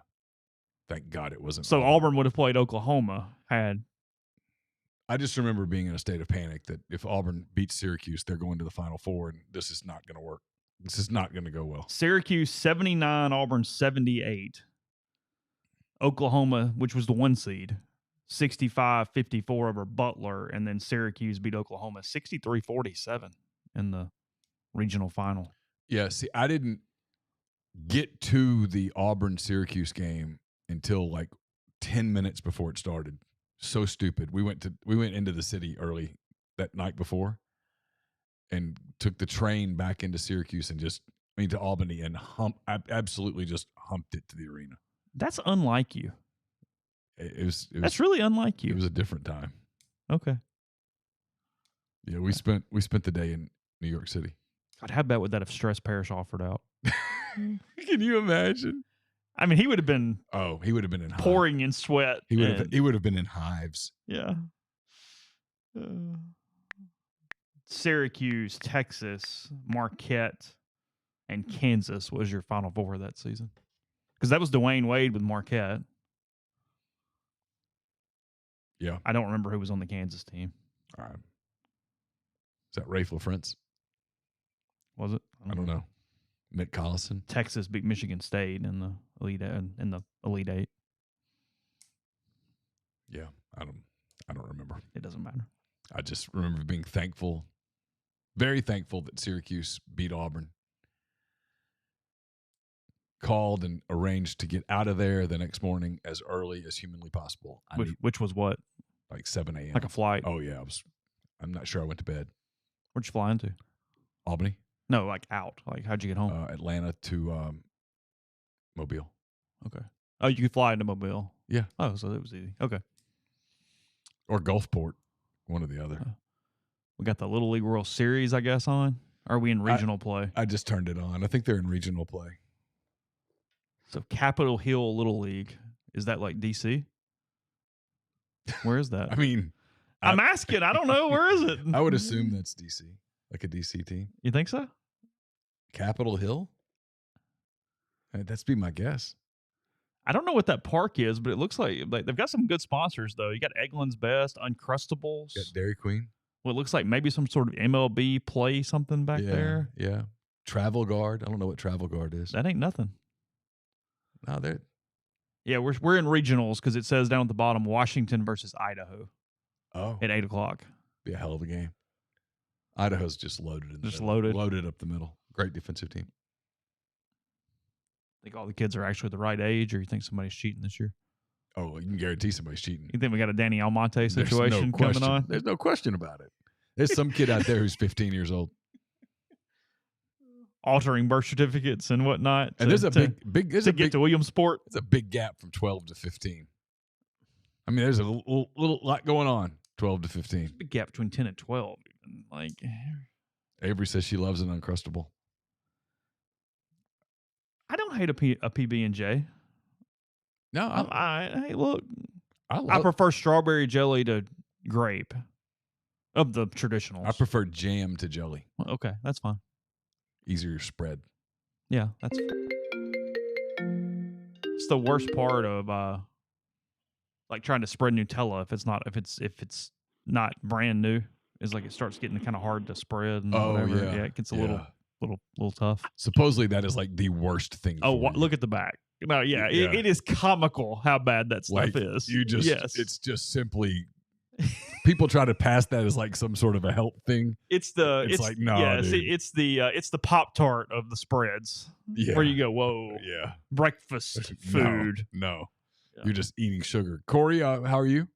Thank God it wasn't. So Auburn would have played Oklahoma had. I just remember being in a state of panic that if Auburn beats Syracuse, they're going to the Final Four, and this is not going to work. This is not going to go well. Syracuse 79, Auburn 78. Oklahoma, which was the 1 seed, 65-54 over Butler, and then Syracuse beat Oklahoma 63-47 in the regional final. Yeah, see, I didn't get to the Auburn-Syracuse game until like 10 minutes before it started. So stupid. We went into the city early that night before and took the train back into Syracuse and to Albany and absolutely just humped it to the arena. That's unlike you. That's really unlike you. It was a different time. Okay. Yeah, we spent the day in New York City. God, how bad would that have stressed Parrish offered out? Can you imagine? I mean, he would have been. Oh, he would have been in pouring in sweat. He would have been in hives. Yeah. Syracuse, Texas, Marquette, and Kansas was your Final Four that season. Because that was Dwayne Wade with Marquette. Yeah. I don't remember who was on the Kansas team. All right. Is that Rafe LaFrance? Was it? I don't know. Nick Collison. Texas beat Michigan State in the Elite Eight. Yeah, I don't remember. It doesn't matter. I just remember being thankful, very thankful that Syracuse beat Auburn. Called and arranged to get out of there the next morning as early as humanly possible. Which was what? Like 7 a.m. Like a flight? Oh yeah, I'm not sure I went to bed. Where'd you fly into? Albany. No, like out. Like how'd you get home? Atlanta to Mobile. Okay. Oh, you could fly into Mobile. Yeah. Oh, so it was easy. Okay. Or Gulfport, one or the other. We got the Little League World Series, I guess, on. Are we in regional play? I just turned it on. I think they're in regional play. So Capitol Hill Little League, is that like DC? Where is that? I mean, I'm asking. I don't know. Where is it? I would assume that's DC, like a DC team. You think so? Capitol Hill? That's be my guess. I don't know what that park is, but it looks like they've got some good sponsors, though. You got Eggland's Best, Uncrustables. Got Dairy Queen. Well, it looks like maybe some sort of MLB play something back there. Yeah. Travel Guard. I don't know what Travel Guard is. That ain't nothing. No, they're. Yeah, we're in regionals because it says down at the bottom Washington versus Idaho. Oh. At 8:00. Be a hell of a game. Idaho's just loaded. Loaded up the middle. Great defensive team. Think all the kids are actually the right age, or you think somebody's cheating this year? Oh, you can guarantee somebody's cheating. You think we got a Danny Almonte situation coming on? There's no question about it. There's some kid out there who's 15 years old. Altering birth certificates and whatnot. And there's a big get to Williamsport. It's a big gap from 12 to 15. I mean, there's a little lot going on, 12 to 15. Big gap between 10 and 12. Like Avery says she loves an Uncrustable. I don't hate a PB&J. No, hey, look. I prefer strawberry jelly to grape of the traditionals. I prefer jam to jelly. Okay, that's fine. Easier spread. Yeah, that's. It's the worst part of like trying to spread Nutella if it's not brand new. Is like it starts getting kind of hard to spread and whatever. Yeah, it gets a little tough. Supposedly that is like the worst thing. Look at the back. No, it is comical how bad that stuff is. It's just simply. People try to pass that as like some sort of a health thing. It's like no, dude. It's the Pop-Tart of the spreads. Yeah. Where you go, whoa, yeah, breakfast food. No. Yeah. You're just eating sugar. Corey, how are you?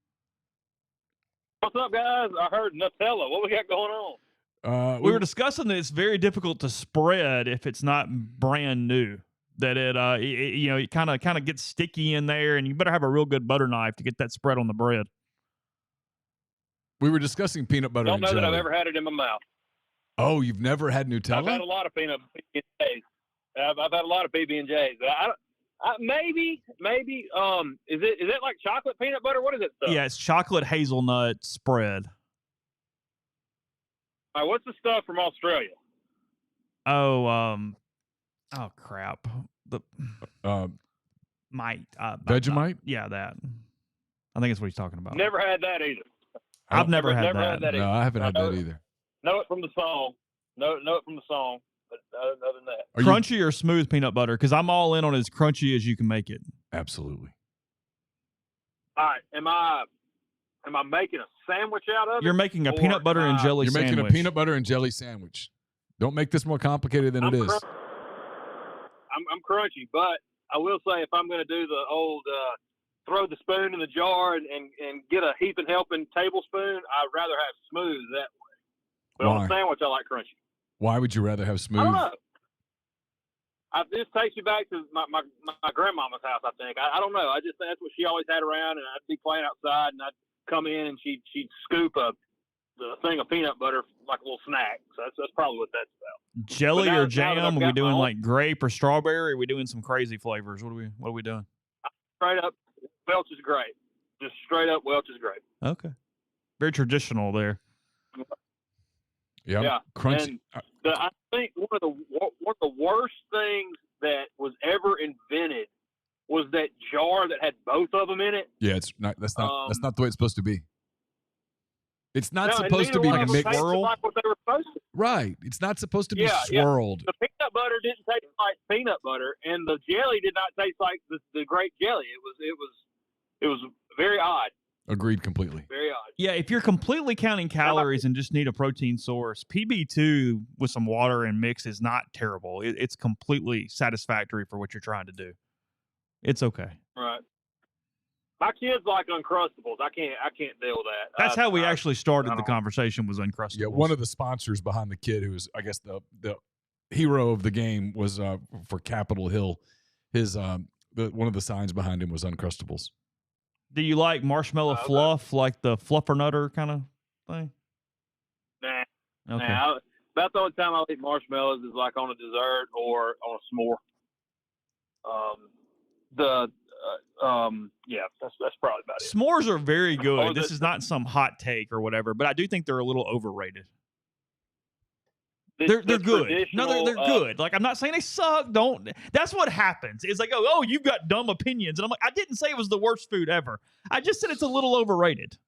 What's up, guys? I heard Nutella. What we got going on? We were discussing that it's very difficult to spread if it's not brand new. That it kind of gets sticky in there, and you better have a real good butter knife to get that spread on the bread. We were discussing peanut butter. Don't know and jelly. that I've ever had it in my mouth. Oh, you've never had Nutella? I've had a lot of PB&Js. I've had a lot of PB&Js. Maybe. Is it like chocolate peanut butter? What is it stuff? Yeah, it's chocolate hazelnut spread. All right, what's the stuff from Australia? Oh crap. The Vegemite? Yeah, that. I think that's what he's talking about. Never had that either. I've never had that. No, I haven't had that either. Know it from the song. Know it from the song. But other than that, Crunchy or smooth peanut butter? Because I'm all in on as crunchy as you can make it. Absolutely. All right. Am I making a sandwich out of it? You're making a peanut butter and jelly sandwich. You're making a peanut butter and jelly sandwich. Don't make this more complicated than it is. I'm crunchy, but I will say if I'm going to do the old throw the spoon in the jar and get a heaping helping tablespoon, I'd rather have smooth that way. But on a sandwich, I like crunchy. Why would you rather have smooth? I don't know. This takes me back to my grandmama's house, I think. I don't know. I just think that's what she always had around, and I'd be playing outside, and I'd come in, and she'd scoop a thing of peanut butter like a little snack. So that's probably what that's about. Jelly or jam? Are we doing like grape or strawberry? Are we doing some crazy flavors? What are we doing? Straight up, Welch's grape. Just straight up Welch's grape. Okay. Very traditional there. Yeah. Crunchy. And I think one of the worst things that was ever invented was that jar that had both of them in it. Yeah, it's not. That's not the way it's supposed to be. It's not supposed to be like a mixed swirl. Like what they were supposed to. Right. It's not supposed to be swirled. The peanut butter didn't taste like peanut butter, and the jelly did not taste like the grape jelly. It was very odd. Agreed completely. Very odd. Yeah, if you're completely counting calories and just need a protein source, PB2 with some water and mix is not terrible. It's completely satisfactory for what you're trying to do. It's okay. Right. My kids like Uncrustables. I can't deal with that. That's how we actually started the conversation was Uncrustables. Yeah, one of the sponsors behind the kid who was, I guess, the hero of the game was for Capitol Hill. His one of the signs behind him was Uncrustables. Do you like marshmallow fluff, like the fluffernutter kind of thing? Nah. Okay. Nah, about the only time I'll eat marshmallows is like on a dessert or on a s'more. Yeah, that's probably about it. S'mores are very good. This is not some hot take or whatever, but I do think they're a little overrated. They're good. No, they're good. Like, I'm not saying they suck. That's what happens. It's like, oh, you've got dumb opinions. And I'm like, I didn't say it was the worst food ever. I just said it's a little overrated.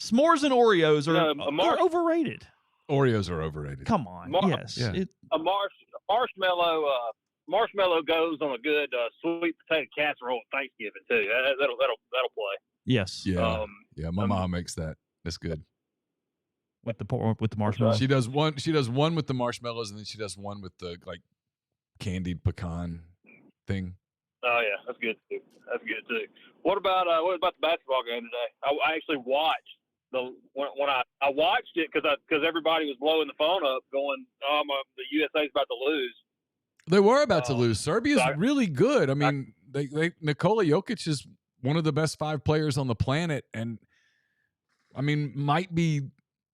S'mores and Oreos are overrated. Oreos are overrated. Come on. Yes. Yeah. A marshmallow goes on a good sweet potato casserole at Thanksgiving too. That'll play. Yes. Yeah. My mom makes that. That's good. With the marshmallows. She does one with the marshmallows, and then she does one with the like candied pecan thing. Oh yeah, that's good too. What about the basketball game today? I actually watched when I watched it because everybody was blowing the phone up, going, the USA's about to lose. They were about to lose. Serbia's really good. I mean, Nikola Jokic is one of the best 5 players on the planet, and I mean, might be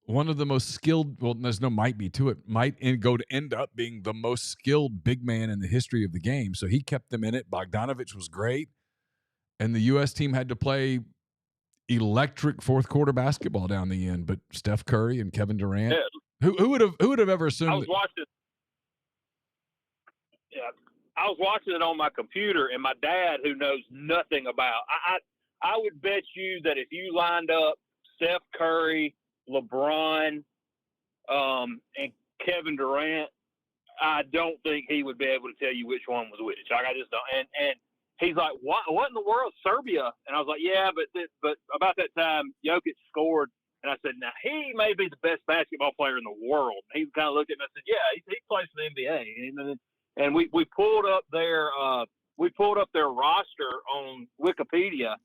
one of the most skilled. Well, there's no might be to it. Might go to end up being the most skilled big man in the history of the game. So he kept them in it. Bogdanovich was great, and the U.S. team had to play electric fourth quarter basketball down the end. But Steph Curry and Kevin Durant, Yeah. who would have ever assumed? I was watching. Yeah, I was watching it on my computer, and my dad, who knows nothing about, I would bet you that if you lined up Steph Curry, LeBron, and Kevin Durant, I don't think he would be able to tell you which one was which. Like, I just don't. And he's like, what in the world, Serbia? And I was like, yeah, but about that time, Jokic scored. And I said, now, he may be the best basketball player in the world. And he kind of looked at me and said, yeah, he plays for the NBA. And we pulled up their roster on Wikipedia,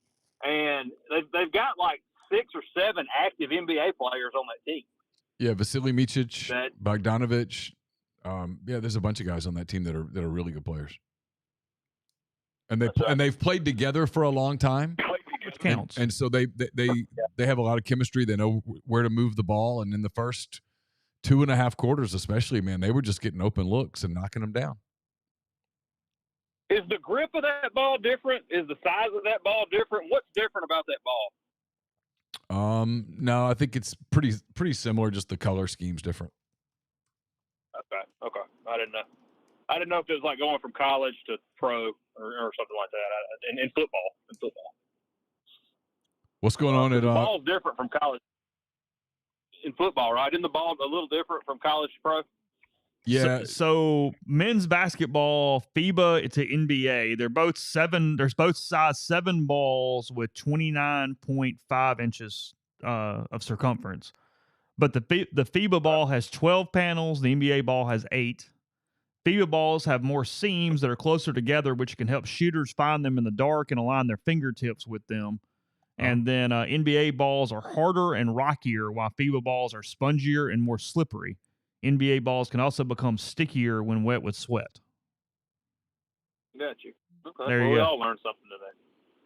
and they've got like 6 or 7 active NBA players on that team. Yeah, Vasily Micic, Bogdanovic. Yeah, there's a bunch of guys on that team that are really good players, and they've played together for a long time, which counts. And so they have a lot of chemistry. They know where to move the ball, and in the first 2.5 quarters, especially, man, they were just getting open looks and knocking them down. Is the grip of that ball different? Is the size of that ball different? What's different about that ball? No, I think it's pretty similar. Just the color scheme's different. Okay. I didn't know if it was like going from college to pro or something like that. In football. What's going on at? The ball's different from college. In football, right? Isn't the ball a little different from college to pro? Yeah. So men's basketball, FIBA, it's an NBA. They're both 7. There's both size 7 balls with 29.5 inches of circumference. But the FIBA ball has 12 panels. The NBA ball has 8. FIBA balls have more seams that are closer together, which can help shooters find them in the dark and align their fingertips with them. And then NBA balls are harder and rockier, while FIBA balls are spongier and more slippery. NBA balls can also become stickier when wet with sweat. Got you. Okay. There you go. We all learned something today.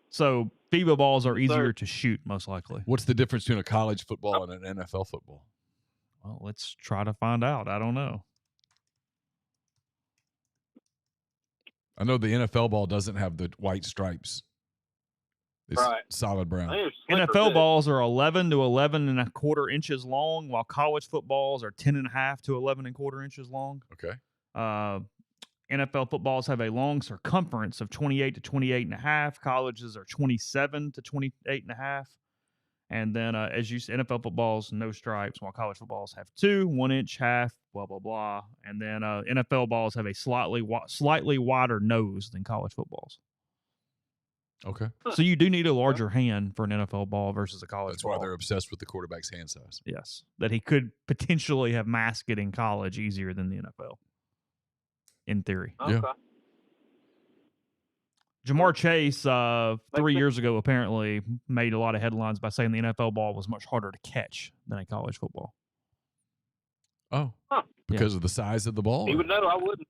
So FIBA balls are easier to shoot, most likely. What's the difference between a college football and an NFL football? Well, let's try to find out. I don't know. I know the NFL ball doesn't have the white stripes. It's solid brown. NFL balls are 11 to 11.25 inches long, while college footballs are 10.5 to 11.25 inches long. Okay. NFL footballs have a long circumference of 28 to 28.5. Colleges are 27 to 28.5. And then, as you said, NFL footballs, no stripes, while college footballs have 2, 1 inch, half, blah, blah, blah. And then NFL balls have a slightly wider nose than college footballs. Okay. So you do need a larger hand for an NFL ball versus a college ball. That's why they're obsessed with the quarterback's hand size. Yes. That he could potentially have masked it in college easier than the NFL, in theory. Okay. Yeah. Jamar Chase, 3 years ago, apparently made a lot of headlines by saying the NFL ball was much harder to catch than a college football. Oh. Because of the size of the ball? He would know. I wouldn't.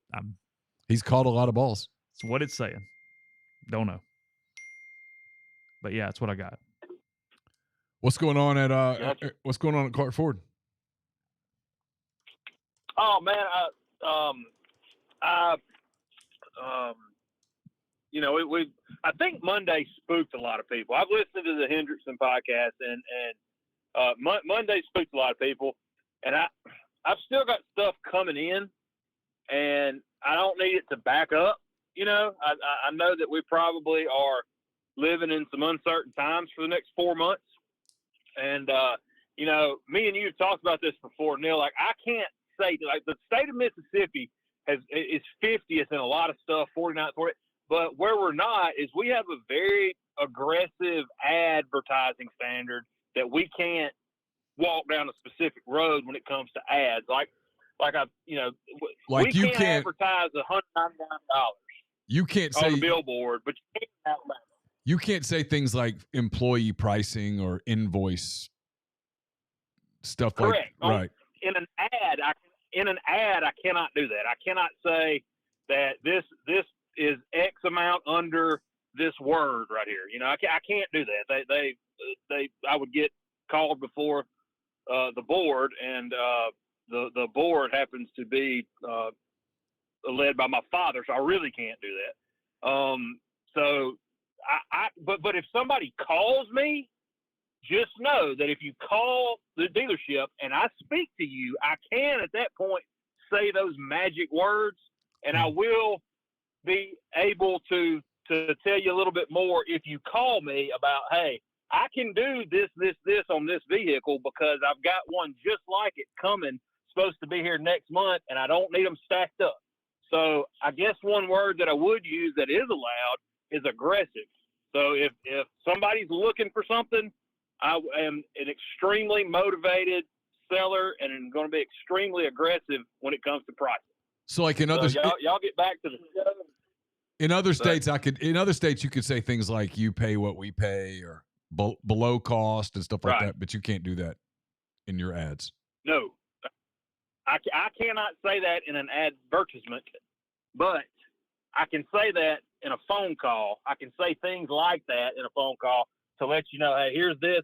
He's caught a lot of balls. That's what it's saying. Don't know. But yeah, that's what I got. What's going on at Clark Ford? Oh man, I think Monday spooked a lot of people. I've listened to the Hendrickson podcast, and Monday spooked a lot of people. And I've still got stuff coming in, and I don't need it to back up. You know, I know that we probably are living in some uncertain times for the next 4 months. And, me and you have talked about this before, Neal. Like, I can't say, like, the state of Mississippi is 50th in a lot of stuff, 49th, 40th. But where we're not is we have a very aggressive advertising standard that we can't walk down a specific road when it comes to ads. We can't advertise $199. You can't say on a billboard, but you can't out loud. You can't say things like employee pricing or invoice stuff. Correct. Right. In an ad, I cannot do that. I cannot say that this is X amount under this word right here. You know, I can't do that. I would get called before the board, and the board happens to be led by my father, so I really can't do that. But if somebody calls me just know that if you call the dealership and I speak to you, I can at that point say those magic words, and I will be able to tell you a little bit more if you call me about, hey, I can do this on this vehicle because I've got one just like it coming, supposed to be here next month, and I don't need them stacked up. So I guess one word that I would use that is allowed is aggressive. So if somebody's looking for something, I am an extremely motivated seller and I'm going to be extremely aggressive when it comes to pricing. So like in other y'all get back to the show. In other states, you could say things like you pay what we pay or below cost and stuff like that, but you can't do that in your ads. No, I cannot say that in an advertisement, but I can say that in a phone call. I can say things like that in a phone call to let you know, hey, here's this,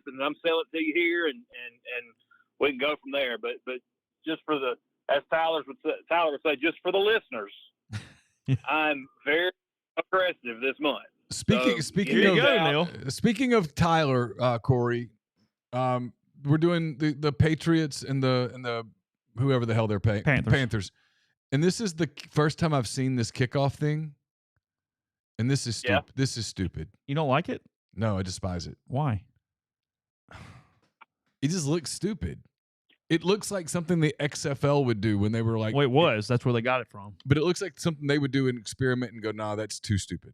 and I'm selling it to you here, and we can go from there. But just for the, as Tyler would say, just for the listeners, I'm very aggressive this month. Speaking of Tyler, Corey, we're doing the Patriots and the whoever the hell they're paying Panthers, and this is the first time I've seen this kickoff thing, and this is stupid. Yeah. This is stupid. You don't like it? No, I despise it. Why? It just looks stupid. It looks like something the XFL would do when they were like. Well, it was. That's where they got it from. But it looks like something they would do an experiment and go, "Nah, that's too stupid."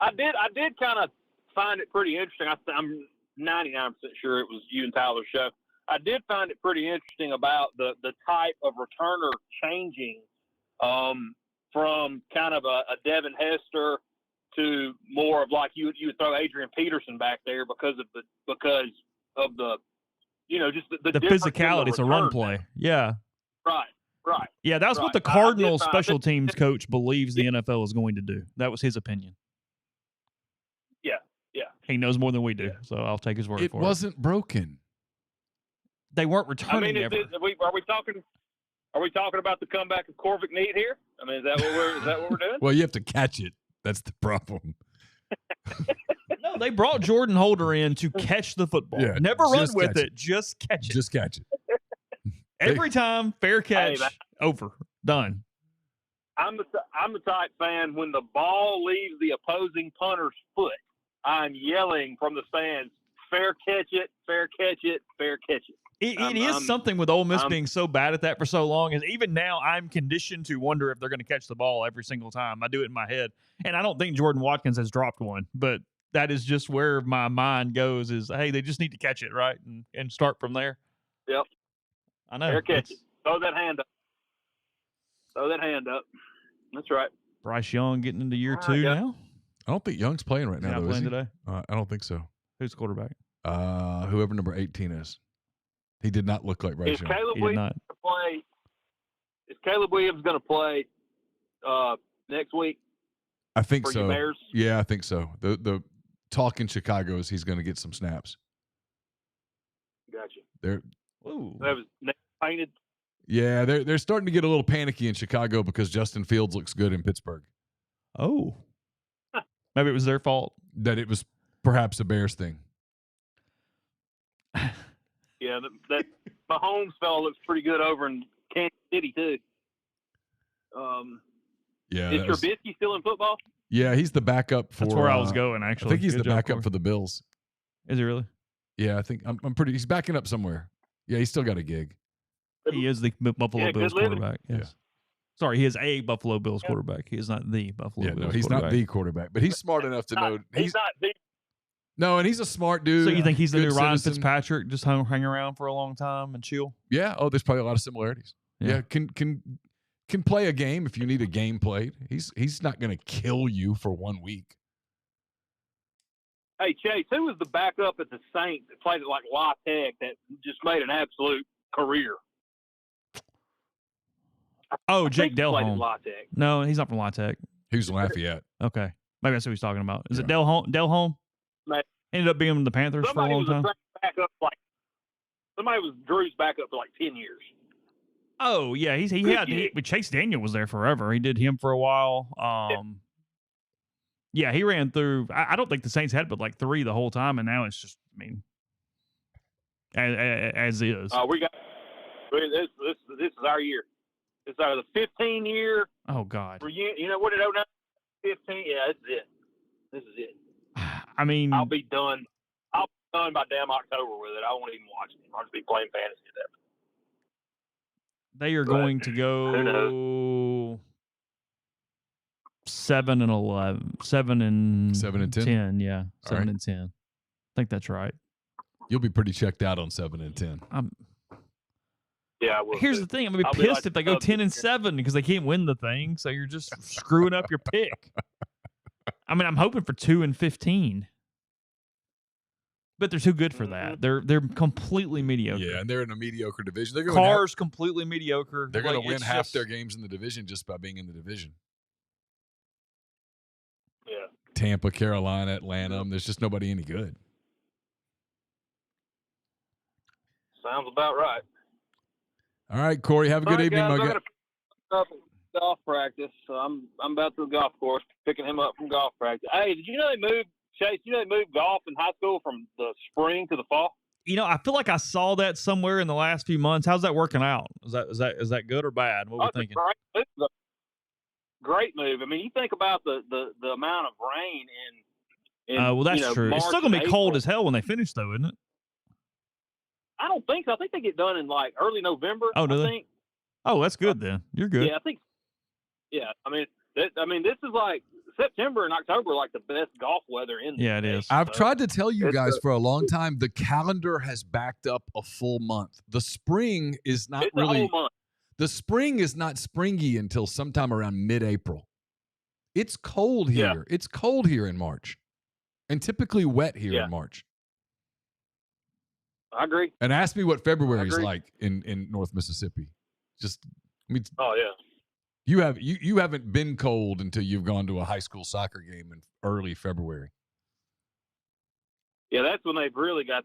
I did kind of find it pretty interesting. I'm 99% sure it was you and Tyler's show. I did find it pretty interesting about the type of returner changing from kind of a Devin Hester to more of like you would throw Adrian Peterson back there because of the just the physicality. It's a run play. Yeah. Right. Yeah, that's what the Cardinals special teams coach believes the NFL is going to do. That was his opinion. Yeah. He knows more than we do, so I'll take his word for it. It wasn't broken. They weren't returning ever. Are we talking about the comeback of Corvick Need here? I mean, is that what we're doing? Well, you have to catch it. That's the problem. No, they brought Jordan Holder in to catch the football. Yeah, never run with it. Just catch it. Just catch it. Every time, fair catch, over, done. I'm the type fan, when the ball leaves the opposing punter's foot, I'm yelling from the stands, fair catch it, fair catch it, fair catch it. It is something with Ole Miss being so bad at that for so long. Is even now I'm conditioned to wonder if they're going to catch the ball every single time. I do it in my head. And I don't think Jordan Watkins has dropped one, but that is just where my mind goes is, hey, they just need to catch it, right? And start from there. Yep. I know. Fair catch it. Throw that hand up. That's right. Bryce Young getting into year 2 now? I don't think Young's playing right now, though, playing today? I don't think so. Who's quarterback? Whoever number 18 is. He did not look like Bryce Young. Is Caleb Williams going to play next week? I think for so. Your Bears? Yeah, I think so. The talk in Chicago is he's going to get some snaps. Gotcha. That was painted. Yeah, they're starting to get a little panicky in Chicago because Justin Fields looks good in Pittsburgh. Oh. Maybe it was their fault. That it was perhaps a Bears thing. Yeah, that Mahomes fella looks pretty good over in Kansas City too. Yeah, is Trubisky still in football? Yeah, he's the backup for. That's where I was going. Actually, I think he's the backup for the Bills. Is he really? Yeah, I think I'm pretty. He's backing up somewhere. Yeah, he's still got a gig. He is the Buffalo Bills quarterback. Yes. Yeah. Sorry, he is a Buffalo Bills quarterback. He is not the Buffalo Bills quarterback. He's not the quarterback, but he's smart enough to know. He's not the. No, and he's a smart dude. So you think he's the new Ryan citizen. Fitzpatrick, just hang around for a long time and chill? Yeah. Oh, there's probably a lot of similarities. Yeah. Can play a game if you need a game played. He's not going to kill you for 1 week. Hey, Chase, who was the backup at the Saints that played at like La Tech that just made an absolute career? Oh, Jake Delhomme. La-Tech. No, he's not from La Tech. He was in Lafayette. Okay. Maybe that's what he's talking about. Is it Delhomme? Ended up being in the Panthers for a long time. Somebody was Drew's backup for like 10 years. Oh, yeah. Chase Daniel was there forever. He did him for a while. Yeah, he ran through. I don't think the Saints had but like 3 the whole time, and now it's just, I mean, as is. We got this is our year. It's our the 15-year. Oh God. You know what it 09? 15. Yeah, this is it. This is it. I mean, I'll be done. I'll be done by damn October with it. I won't even watch it. I'll just be playing fantasy at that. they are going to go 7-11, 7-10. Yeah, 7-10. I think that's right. You'll be pretty checked out on 7-10. Yeah, I will. Here's the thing: I'm gonna be pissed if they go 10-7 because they can't win the thing. So you're just screwing up your pick. I mean, I'm hoping for 2-15, but they're too good for that. They're completely mediocre. Yeah, and they're in a mediocre division. They're Cars completely mediocre. They're going to win half their games in the division just by being in the division. Yeah. Tampa, Carolina, Atlanta. There's just nobody any good. Sounds about right. All right, Corey. Have a good evening, guys, my I'm guy. gonna pick up golf practice. So I'm about to the golf course, picking him up from golf practice. Hey, did you know they moved Chase? You know they moved golf in high school from the spring to the fall? You know, I feel like I saw that somewhere in the last few months. How's that working out? Is that good or bad? What are we thinking? Great move. I mean, you think about the amount of rain in well, that's true. March, it's still gonna be cold April. as hell when they finish, though, isn't it? I don't think so. I think they get done in like early November. Oh, do I they? think. Oh, that's good then. You're good. Yeah, I think. Yeah, I mean, this is like September and October, are like the best golf weather in. Yeah, it is. I've tried to tell you guys for a long time. The calendar has backed up a full month. The spring is not really. A whole month. The spring is not springy until sometime around mid-April. It's cold here. Yeah. It's cold here in March, and typically wet here in March. I agree. And ask me what February is like in North Mississippi. Just, I mean, oh yeah. You haven't been cold until you've gone to a high school soccer game in early February. Yeah, that's when they've really got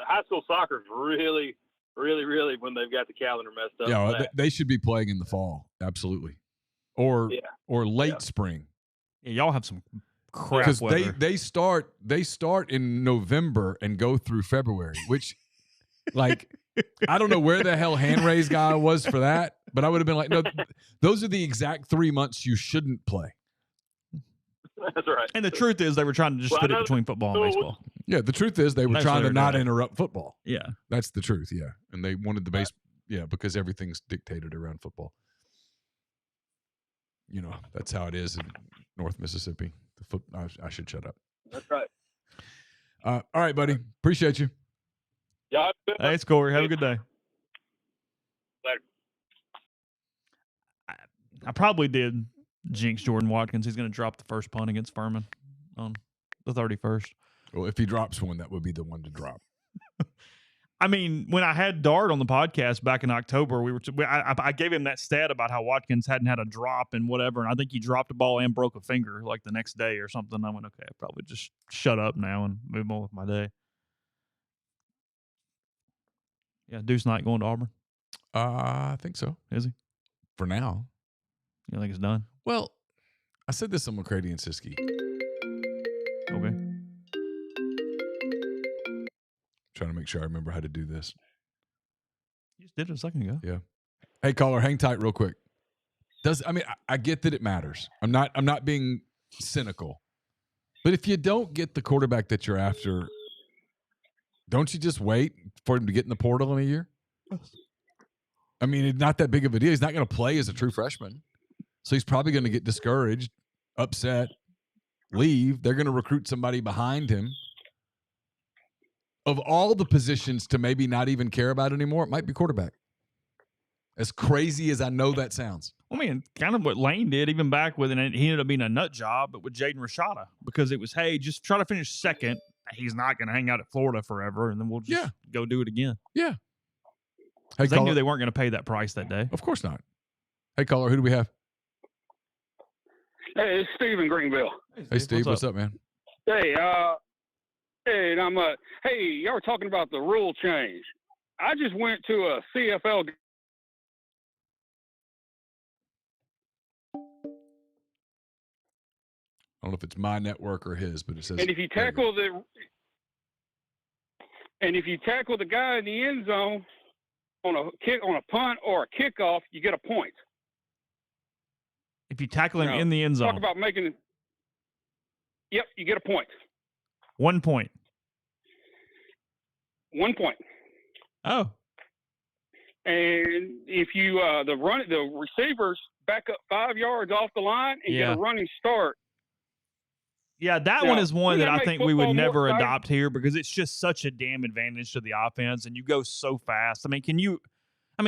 high school soccer's really when they've got the calendar messed up. Yeah, they should be playing in the fall, absolutely, or late spring. Yeah, y'all have some crap weather. Because they start in November and go through February, which, like, I don't know where the hell hand raise guy was for that, but I would have been like, no, those are the exact 3 months you shouldn't play. That's right. And the truth is, they were trying to just fit it between football and baseball. Yeah, the truth is, they were trying to not interrupt football. Yeah, that's the truth. Yeah, and they wanted the base. Yeah, because everything's dictated around football. You know, that's how it is in North Mississippi. I should shut up. That's right. All right, buddy. Appreciate you. Yeah. Hey, Corey. Have a good day. Later. I probably did jinx Jordan Watkins. He's going to drop the first punt against Furman on the 31st. Well, if he drops one, that would be the one to drop. I mean, when I had Dart on the podcast back in October, I gave him that stat about how Watkins hadn't had a drop and whatever, and I think he dropped a ball and broke a finger like the next day or something. I went, okay, I'll probably just shut up now and move on with my day. Yeah, Deuce Knight going to Auburn? I think so. Is he? For now. You think it's done? Well, I said this on McCready and Siskey. Okay. Trying to make sure I remember how to do this. You just did it a second ago. Yeah. Hey, caller, hang tight real quick. I get that it matters. I'm not being cynical. But if you don't get the quarterback that you're after, don't you just wait for him to get in the portal in a year? I mean, it's not that big of a deal. He's not going to play as a true freshman. So he's probably going to get discouraged, upset, leave. They're going to recruit somebody behind him. Of all the positions to maybe not even care about anymore, it might be quarterback. As crazy as I know that sounds. I mean, kind of what Lane did, even back with, and he ended up being a nut job, but with Jaden Rashada, because it was, hey, just try to finish second. He's not going to hang out at Florida forever, and then we'll just go do it again. Yeah. Hey, they knew they weren't going to pay that price that day. Of course not. Hey, caller, who do we have? Hey, it's Steve in Greenville. Hey, Steve, what's up, man? Hey, and I'm hey, y'all were talking about the rule change. I just went to a CFL. don't know if it's my network or his, but it says. And if you tackle the guy in the end zone on a punt or a kickoff, you get a point. If you tackle him in the end zone. Talk about making – yep, you get a point. 1 point. 1 point. Oh. And if you the receivers back up 5 yards off the line and get a running start. Yeah, that one is one that I think we would never exciting? adopt here because it's just such a damn advantage to the offense, and you go so fast. I mean,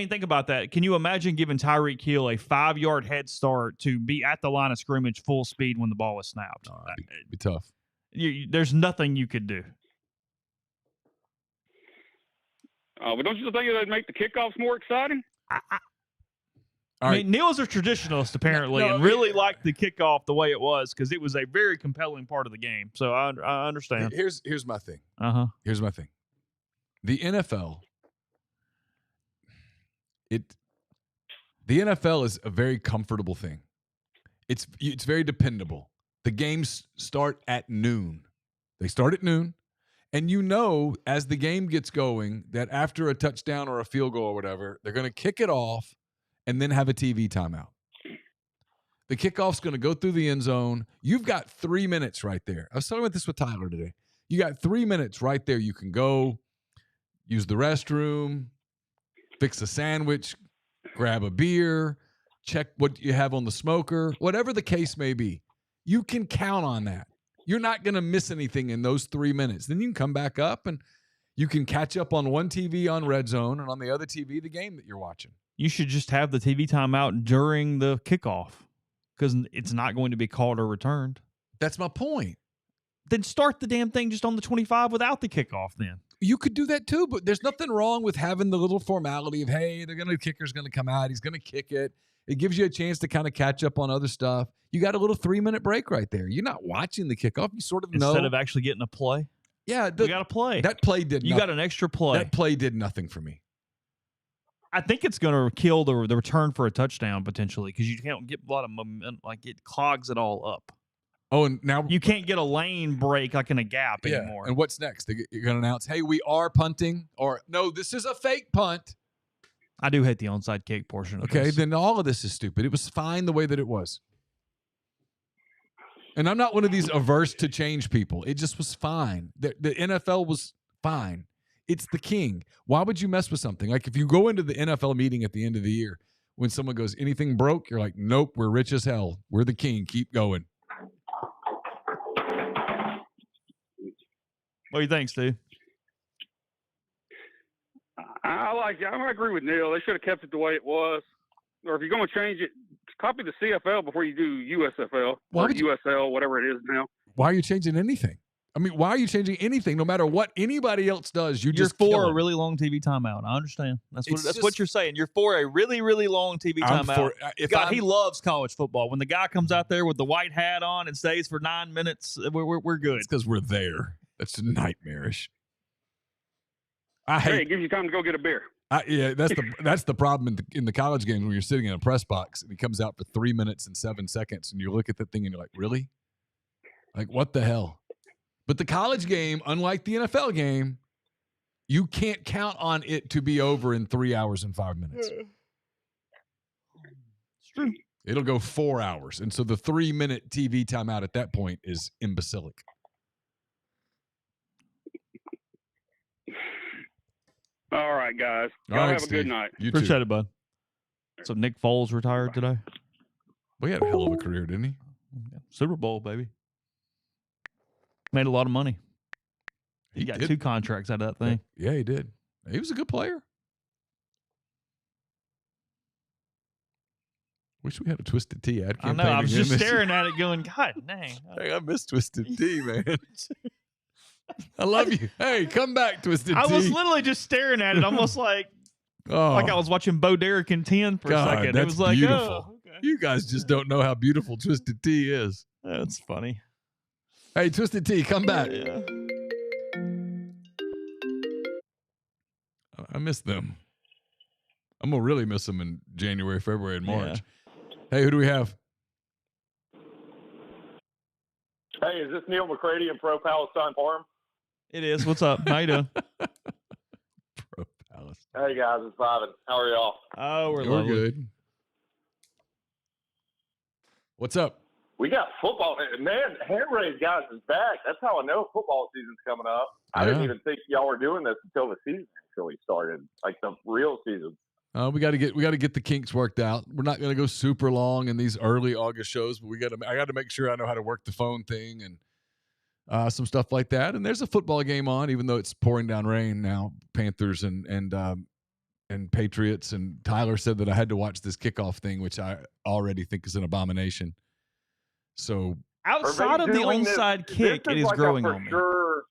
think about that. Can you imagine giving Tyreek Hill a 5-yard head start to be at the line of scrimmage full speed when the ball is snapped? It'd be tough. There's nothing you could do. But don't you think it would make the kickoffs more exciting? I mean, Neal's a traditionalist apparently, and really liked the kickoff the way it was because it was a very compelling part of the game. So I understand. Here's my thing. Here's my thing. The NFL. The NFL is a very comfortable thing. It's very dependable. The games start at noon. They start at noon. And as the game gets going, that after a touchdown or a field goal or whatever, they're going to kick it off and then have a TV timeout. The kickoff's going to go through the end zone. You've got 3 minutes right there. I was talking about this with Tyler today. You got 3 minutes right there. You can go use the restroom, fix a sandwich, grab a beer, check what you have on the smoker, whatever the case may be. You can count on that. You're not going to miss anything in those 3 minutes. Then you can come back up and you can catch up on one TV on Red Zone and on the other TV, the game that you're watching. You should just have the TV timeout during the kickoff because it's not going to be called or returned. That's my point. Then start the damn thing just on the 25 without the kickoff then. You could do that too, but there's nothing wrong with having the little formality of, hey, the kicker's going to come out. He's going to kick it. It gives you a chance to kind of catch up on other stuff. You got a little 3-minute break right there. You're not watching the kickoff. You sort of know. Instead of actually getting a play? Yeah. We got a play. That play did nothing. You got an extra play. That play did nothing for me. I think it's going to kill the return for a touchdown potentially because you can't get a lot of momentum. Like it clogs it all up. Oh, and now you can't get a lane break like in a gap anymore. And what's next? You're going to announce, hey, we are punting, or no, this is a fake punt. I do hate the onside kick portion of this. Okay, then all of this is stupid. It was fine the way that it was. And I'm not one of these averse to change people. It just was fine. The NFL was fine. It's the king. Why would you mess with something? Like if you go into the NFL meeting at the end of the year, when someone goes, anything broke? You're like, nope, we're rich as hell. We're the king. Keep going. What do you think, Steve? I agree with Neal. They should have kept it the way it was. Or if you're going to change it, copy the CFL before you do USFL or USL, whatever it is now. Why are you changing anything? I mean, why are you changing anything? No matter what anybody else does, you're just for a really long TV timeout. I understand. That's what you're saying. You're for a really, really long TV timeout. He loves college football. When the guy comes out there with the white hat on and stays for 9 minutes, we're good. It's because we're there. That's nightmarish. It gives you time to go get a beer. That's the problem in the college games when you're sitting in a press box and he comes out for 3 minutes and 7 seconds and you look at the thing and you're like, really? Like, what the hell? But the college game, unlike the NFL game, you can't count on it to be over in 3 hours and 5 minutes. It's true. It'll go 4 hours. And so the 3-minute TV timeout at that point is imbecilic. All right, guys. Y'all have a good night. You Appreciate too. it, bud. So Nick Foles retired today? Well, he had a hell of a career, didn't he? Super Bowl, baby. Made a lot of money. He got 2 contracts out of that thing. Yeah, he did. He was a good player. Wish we had a Twisted Tea ad campaign. I know. I was just staring at it going, God dang. Hey, I miss Twisted Tea, man. I love you. Hey, come back, Twisted Tea. I was literally just staring at it, almost like I was watching Bo Derek in 10 for a second. It was like, beautiful. Oh, okay. You guys just don't know how beautiful Twisted Tea is. That's funny. Hey, Twisted Tea, come back. Yeah. I miss them. I'm going to really miss them in January, February, and March. Yeah. Hey, who do we have? Hey, is this Neal McCready in Pro Palestine Parham? It is. What's up? How you doing? Pro Palestine. Hey, guys. It's Ivan. How are y'all? Oh, We're good. What's up? We got football. Man, hand raise, guys, is back. That's how I know football season's coming up. I didn't even think y'all were doing this until the season actually started, like the real season. We got to get the kinks worked out. We're not going to go super long in these early August shows, but I got to make sure I know how to work the phone thing and some stuff like that. And there's a football game on, even though it's pouring down rain now. Panthers and Patriots. And Tyler said that I had to watch this kickoff thing, which I already think is an abomination. So outside of the onside kick, it is like growing on me. Sure,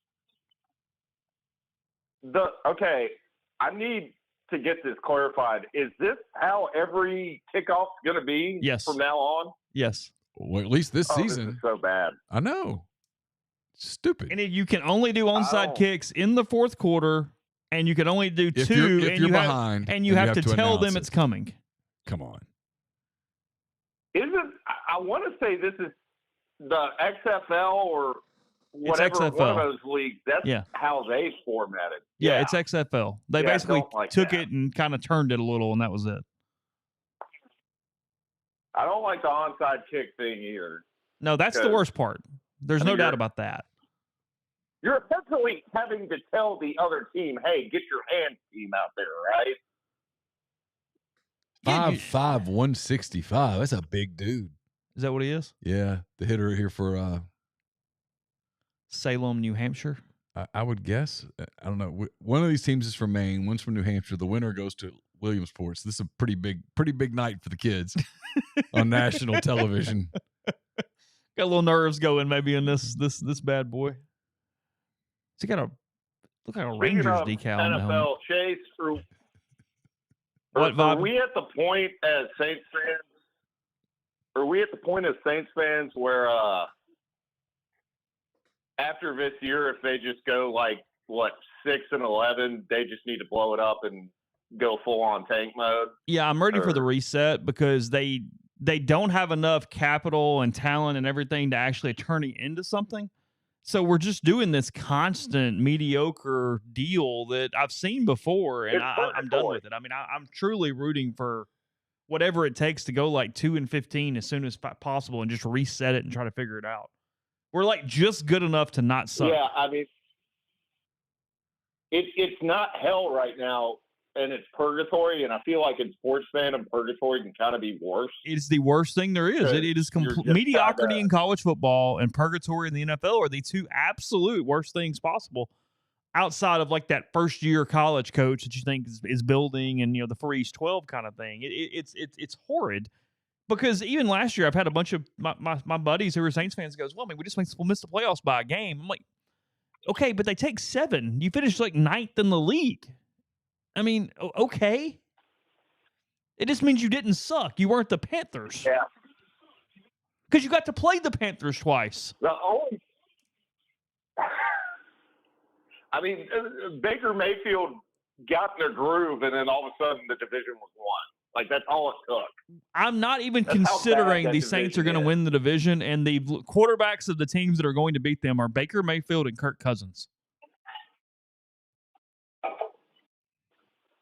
I need to get this clarified. Is this how every kickoff's going to be from now on? Yes. Well, at least this season. This is so bad. I know. Stupid. And you can only do onside kicks in the fourth quarter, and you can only do two. If you're behind. And you have to tell them it's coming. Come on. I want to say this is the XFL or whatever one of those leagues. That's how they formatted. Yeah, it's XFL. They basically took it and kind of turned it a little, and that was it. I don't like the onside kick thing either. No, that's the worst part. There's no doubt about that. You're essentially having to tell the other team, hey, get your hand team out there, right? 5'5", 165. That's a big dude. Is that what he is? Yeah, the hitter here for Salem, New Hampshire. I would guess. I don't know. One of these teams is from Maine. One's from New Hampshire. The winner goes to Williamsport. So this is a pretty big night for the kids on national television. Got a little nerves going maybe in this bad boy. He got look like a Rangers decal on the helmet. NFL Chase. Are we at the point as Saints fans? Are we at the point as Saints fans where after this year, if they just go 6-11, they just need to blow it up and go full on tank mode? Yeah, I'm ready for the reset because they don't have enough capital and talent and everything to actually turn it into something. So we're just doing this constant mediocre deal that I've seen before, and I'm done with it. I mean, I'm truly rooting for whatever it takes to go 2-15 as soon as possible and just reset it and try to figure it out. We're just good enough to not suck. Yeah, I mean, it's not hell right now, and it's purgatory, and I feel like in sports fandom, purgatory can kind of be worse. It's the worst thing there is. It is mediocrity in college football and purgatory in the NFL are the two absolute worst things possible outside of that first year college coach that you think is building and, the Freeze 12 kind of thing. It's horrid because even last year I've had a bunch of my buddies who are Saints fans goes, well, I mean, we'll miss the playoffs by a game. I'm like, okay, but they take 7. You finish 9th in the league. I mean, okay. It just means you didn't suck. You weren't the Panthers. Yeah. Because you got to play the Panthers twice. I mean, Baker Mayfield got in their groove, and then all of a sudden the division was won. That's all it took. I'm not even considering the Saints are going to win the division, and the quarterbacks of the teams that are going to beat them are Baker Mayfield and Kirk Cousins.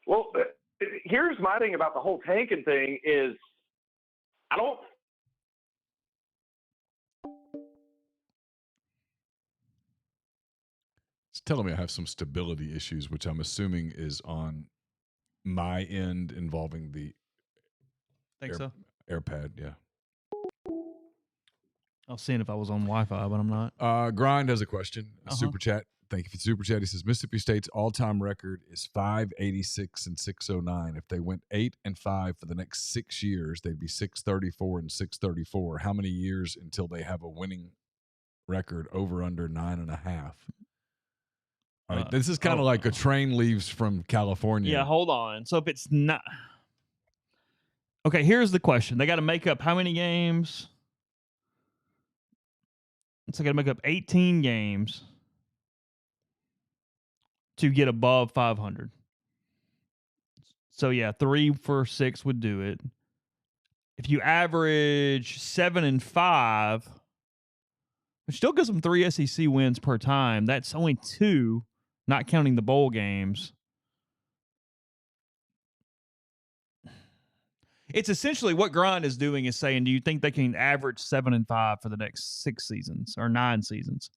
Well, here's my thing about the whole tanking thing is It's telling me I have some stability issues, which I'm assuming is on my end involving the AirPad, yeah. I was seeing if I was on Wi-Fi, but I'm not. Grind has a question. Super chat. Thank you for the super chat. He says Mississippi State's all-time record is 586 and 609. If they went 8-5 for the next 6 years, they'd be 634 and 634. How many years until they have a winning record over under 9.5? All right, this is kind of like a train leaves from California. Yeah, hold on. So if it's not okay, here's the question: they got to make up how many games? So they got to make up 18 games to get above 500. So yeah, 3 for 6 would do it. If you average 7-5 It still gives them 3 SEC wins per time. That's only 2, not counting the bowl games. It's essentially what Grind is doing is saying, do you think they can average 7-5 for the next 6 seasons or 9 seasons?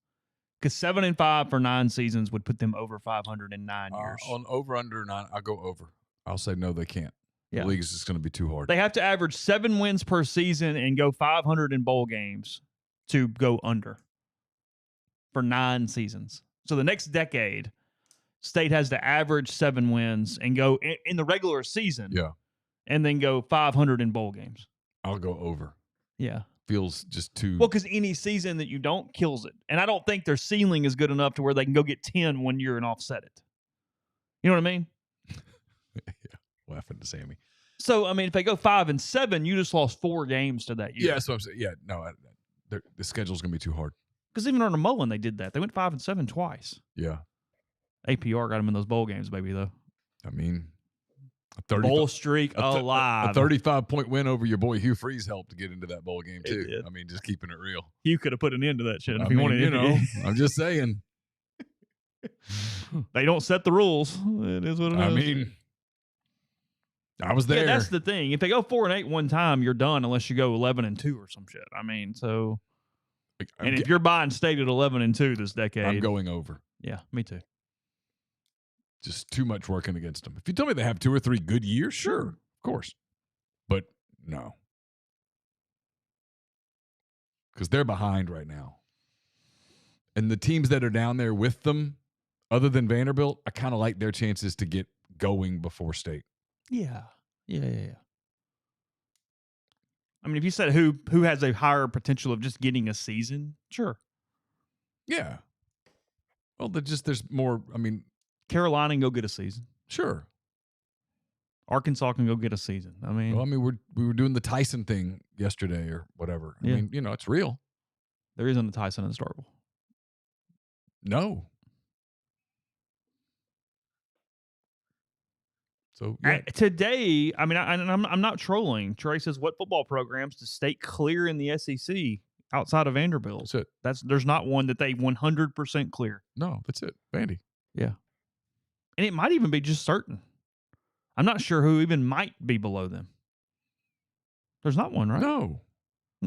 Because 7-5 for 9 seasons would put them over 500 in 9 years. On over under 9, I'll go over. I'll say no, they can't. Yeah. The league is just going to be too hard. They have to average 7 wins per season and go 500 in bowl games to go under for 9 seasons. So the next decade, State has to average 7 wins and go in the regular season. Yeah. And then go 500 in bowl games. I'll go over. Yeah. Feels just too. Well, because any season that you don't kills it. And I don't think their ceiling is good enough to where they can go get 10 one year and offset it. You know what I mean? Yeah. Laughing to Sammy. So, I mean, if they go 5 and 7, you just lost 4 games to that year. Yeah, that's what I'm saying. Yeah, no, the schedule's going to be too hard. Because even under Mullen, they did that. They went 5 and 7 twice. Yeah. APR got them in those bowl games, baby, though. I mean, bowl streak alive. A 35-point win over your boy Hugh Freeze helped to get into that bowl game, too. It did. I mean, just keeping it real. Hugh could have put an end to that shit if I he mean, wanted. you know, I'm just saying. They don't set the rules. It is what it is. I mean, I was there. Yeah, that's the thing. If they go 4-8 one time, you're done unless you go 11-2 or some shit. I mean, so. And if you're buying State at 11-2 this decade, I'm going over. Yeah, me too. Just too much working against them. If you tell me they have 2 or 3 good years, sure, of course. But no. Because they're behind right now. And the teams that are down there with them, other than Vanderbilt, I kind of like their chances to get going before State. Yeah. I mean, if you said who has a higher potential of just getting a season, sure. Yeah. Well, there's more, I mean. Carolina can go get a season. Sure. Arkansas can go get a season. I mean. Well, I mean, we were doing the Tyson thing yesterday or whatever. I mean, you know, it's real. There isn't a Tyson in the Starkville. No. So yeah. Today, I mean, I'm not trolling. Trey says, "What football programs does State clear in the SEC outside of Vanderbilt?" That's it. There's not one that they 100% clear. No, that's it. Vandy. Yeah, and it might even be just certain. I'm not sure who even might be below them. There's not one, right? No.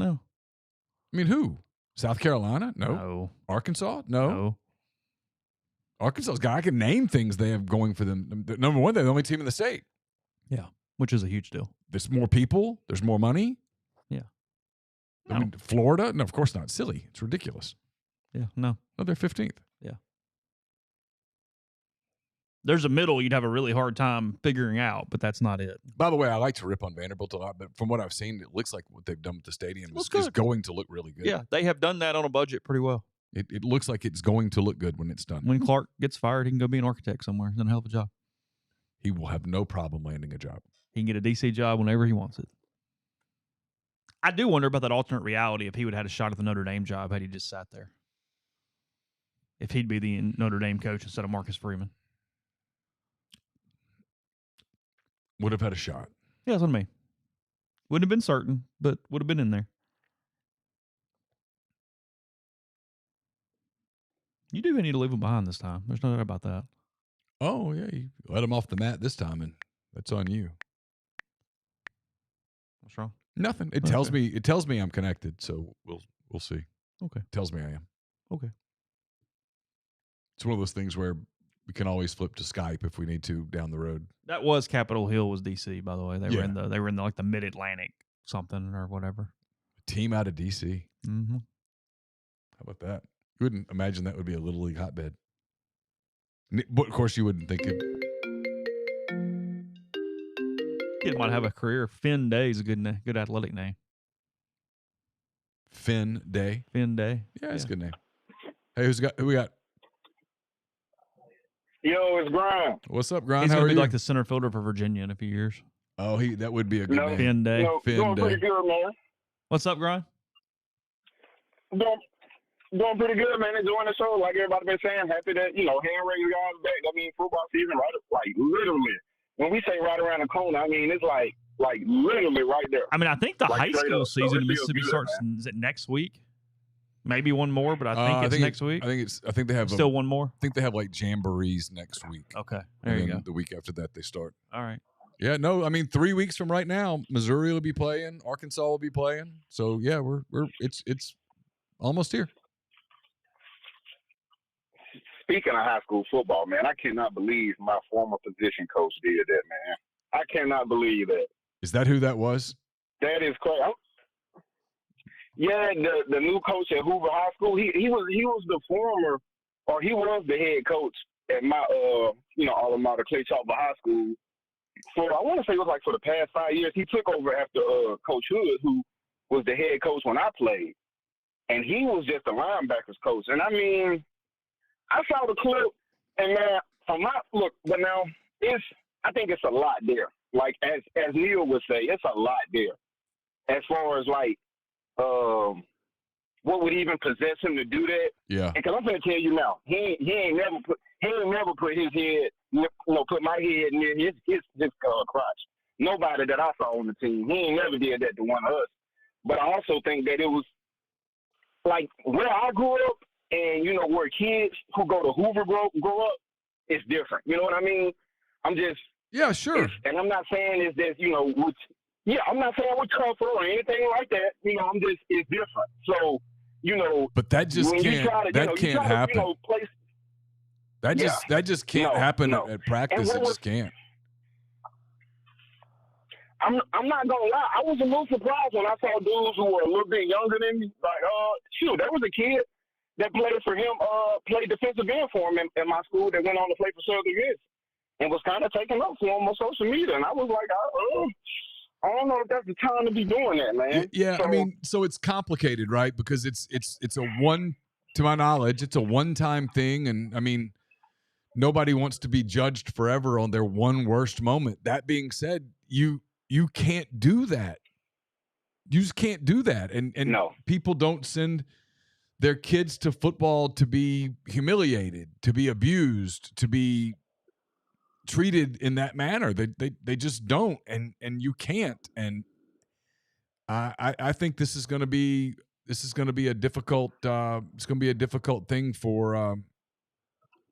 I mean, who? South Carolina? No. Arkansas? No. Arkansas's got, I can name things they have going for them. Number one, they're the only team in the state. Yeah, which is a huge deal. There's more people. There's more money. Yeah. I mean, Florida? No, of course not. Silly. It's ridiculous. Yeah, no. No, they're 15th. Yeah. There's a middle you'd have a really hard time figuring out, but that's not it. By the way, I like to rip on Vanderbilt a lot, but from what I've seen, it looks like what they've done with the stadium is going to look really good. Yeah, they have done that on a budget pretty well. It looks like it's going to look good when it's done. When Clark gets fired, he can go be an architect somewhere. He's done a hell of a job. He will have no problem landing a job. He can get a DC job whenever he wants it. I do wonder about that alternate reality if he would have had a shot at the Notre Dame job had he just sat there. If he'd be the Notre Dame coach instead of Marcus Freeman. Would have had a shot. Yeah, that's what I mean. Wouldn't have been certain, but would have been in there. You do need to leave him behind this time. There's no doubt about that. Oh, yeah. You let him off the mat this time, and that's on you. What's wrong? Nothing. It tells me I'm connected, so we'll see. Okay. It tells me I am. Okay. It's one of those things where we can always flip to Skype if we need to down the road. That was Capitol Hill was DC, by the way. They were in the like the Mid-Atlantic something or whatever. A team out of DC. Mm-hmm. How about that? You wouldn't imagine that would be a Little League hotbed. But, of course, you wouldn't think it. Kid might have a career. Finn Day is a good athletic name. Finn Day? Finn Day. Yeah, it's a good name. Hey, who we got? Yo, it's Grind. What's up, Grind? He's How going are to be you? like the center fielder for Virginia in a few years. Oh, that would be a good name. Finn Day. Doing pretty good, man. What's up, Grind? Doing pretty good, man. Enjoying the show. Like everybody been saying, happy that, hand raising guys back. I mean, football season, right? Like, literally. When we say right around the corner, I mean, it's like literally right there. I mean, I think the high school season in it feels Mississippi good, starts, man. is it next week? Maybe one more, but I think it's next week. I think they have still one more. I think they have like jamborees next week. Okay, there you go. The week after that they start. All right. Yeah, no, I mean 3 weeks from right now, Missouri will be playing, Arkansas will be playing. So yeah, it's almost here. Speaking of high school football, man, I cannot believe my former position coach did that, man. I cannot believe that. Is that who that was? That is crazy. Yeah, the new coach at Hoover High School, he was the former, or he was the head coach at my alma mater, Clay Chalker High School. For I want to say it was like for the past 5 years. He took over after Coach Hood, who was the head coach when I played, and he was just a linebackers coach. And I mean, I saw the clip, and man, but now I think it's a lot there. Like as Neal would say, it's a lot there. As far as like, what would even possess him to do that? Yeah. Because I'm gonna tell you now, he ain't never put his head, put my head near his crotch. Nobody that I saw on the team, he ain't never did that to one of us. But I also think that it was like where I grew up, and where kids who go to Hoover grow up, it's different. You know what I mean? Yeah, sure. And I'm not saying it's that I'm not saying we're tougher or anything like that. It's different. So but that just can't happen. That just can't happen at practice. It just can't. I'm not gonna lie. I was a little surprised when I saw dudes who were a little bit younger than me. Like, there was a kid that played for him, played defensive end for him in my school that went on to play for Southern Miss and was kind of taking up for him on social media. And I was like, I don't know if that's the time to be doing that, man. Yeah, so, I mean, so it's complicated, right? Because it's to my knowledge, it's a one-time thing. And I mean, nobody wants to be judged forever on their one worst moment. That being said, you can't do that. You just can't do that. And no. People don't send their kids to football to be humiliated, to be abused, to be treated in that manner. They just don't, and you can't. And I think this is going to be a difficult it's going to be a difficult thing for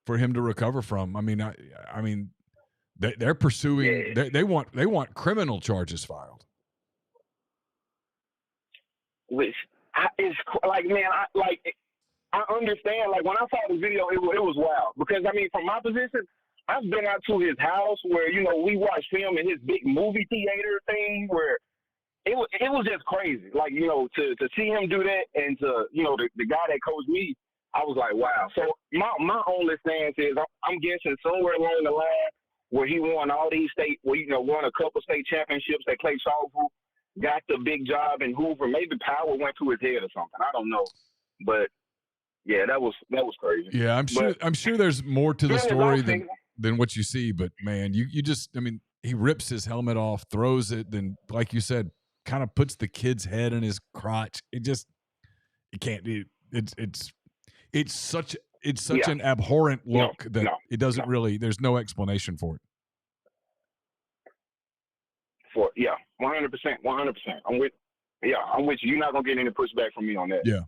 him to recover from. I mean they're pursuing they want criminal charges filed. Which is like, man, I understand. Like when I saw the video, it was wild because I mean, from my position, I've been out to his house where we watched film in his big movie theater thing where it was just crazy. Like to see him do that and to the guy that coached me, I was like, wow. So my only stance is I'm guessing somewhere along the line where he won all these won a couple state championships at Clay Chalker, got the big job in Hoover. Maybe power went to his head or something. I don't know, but yeah, that was crazy. Yeah, I'm sure there's more to the story than what you see. But man, you just, I mean, he rips his helmet off, throws it, then like you said, kind of puts the kid's head in his crotch. It can't do. It's such an abhorrent look that it doesn't really. There's no explanation for it. 100%. I'm with you. You're not gonna get any pushback from me on that. Yeah.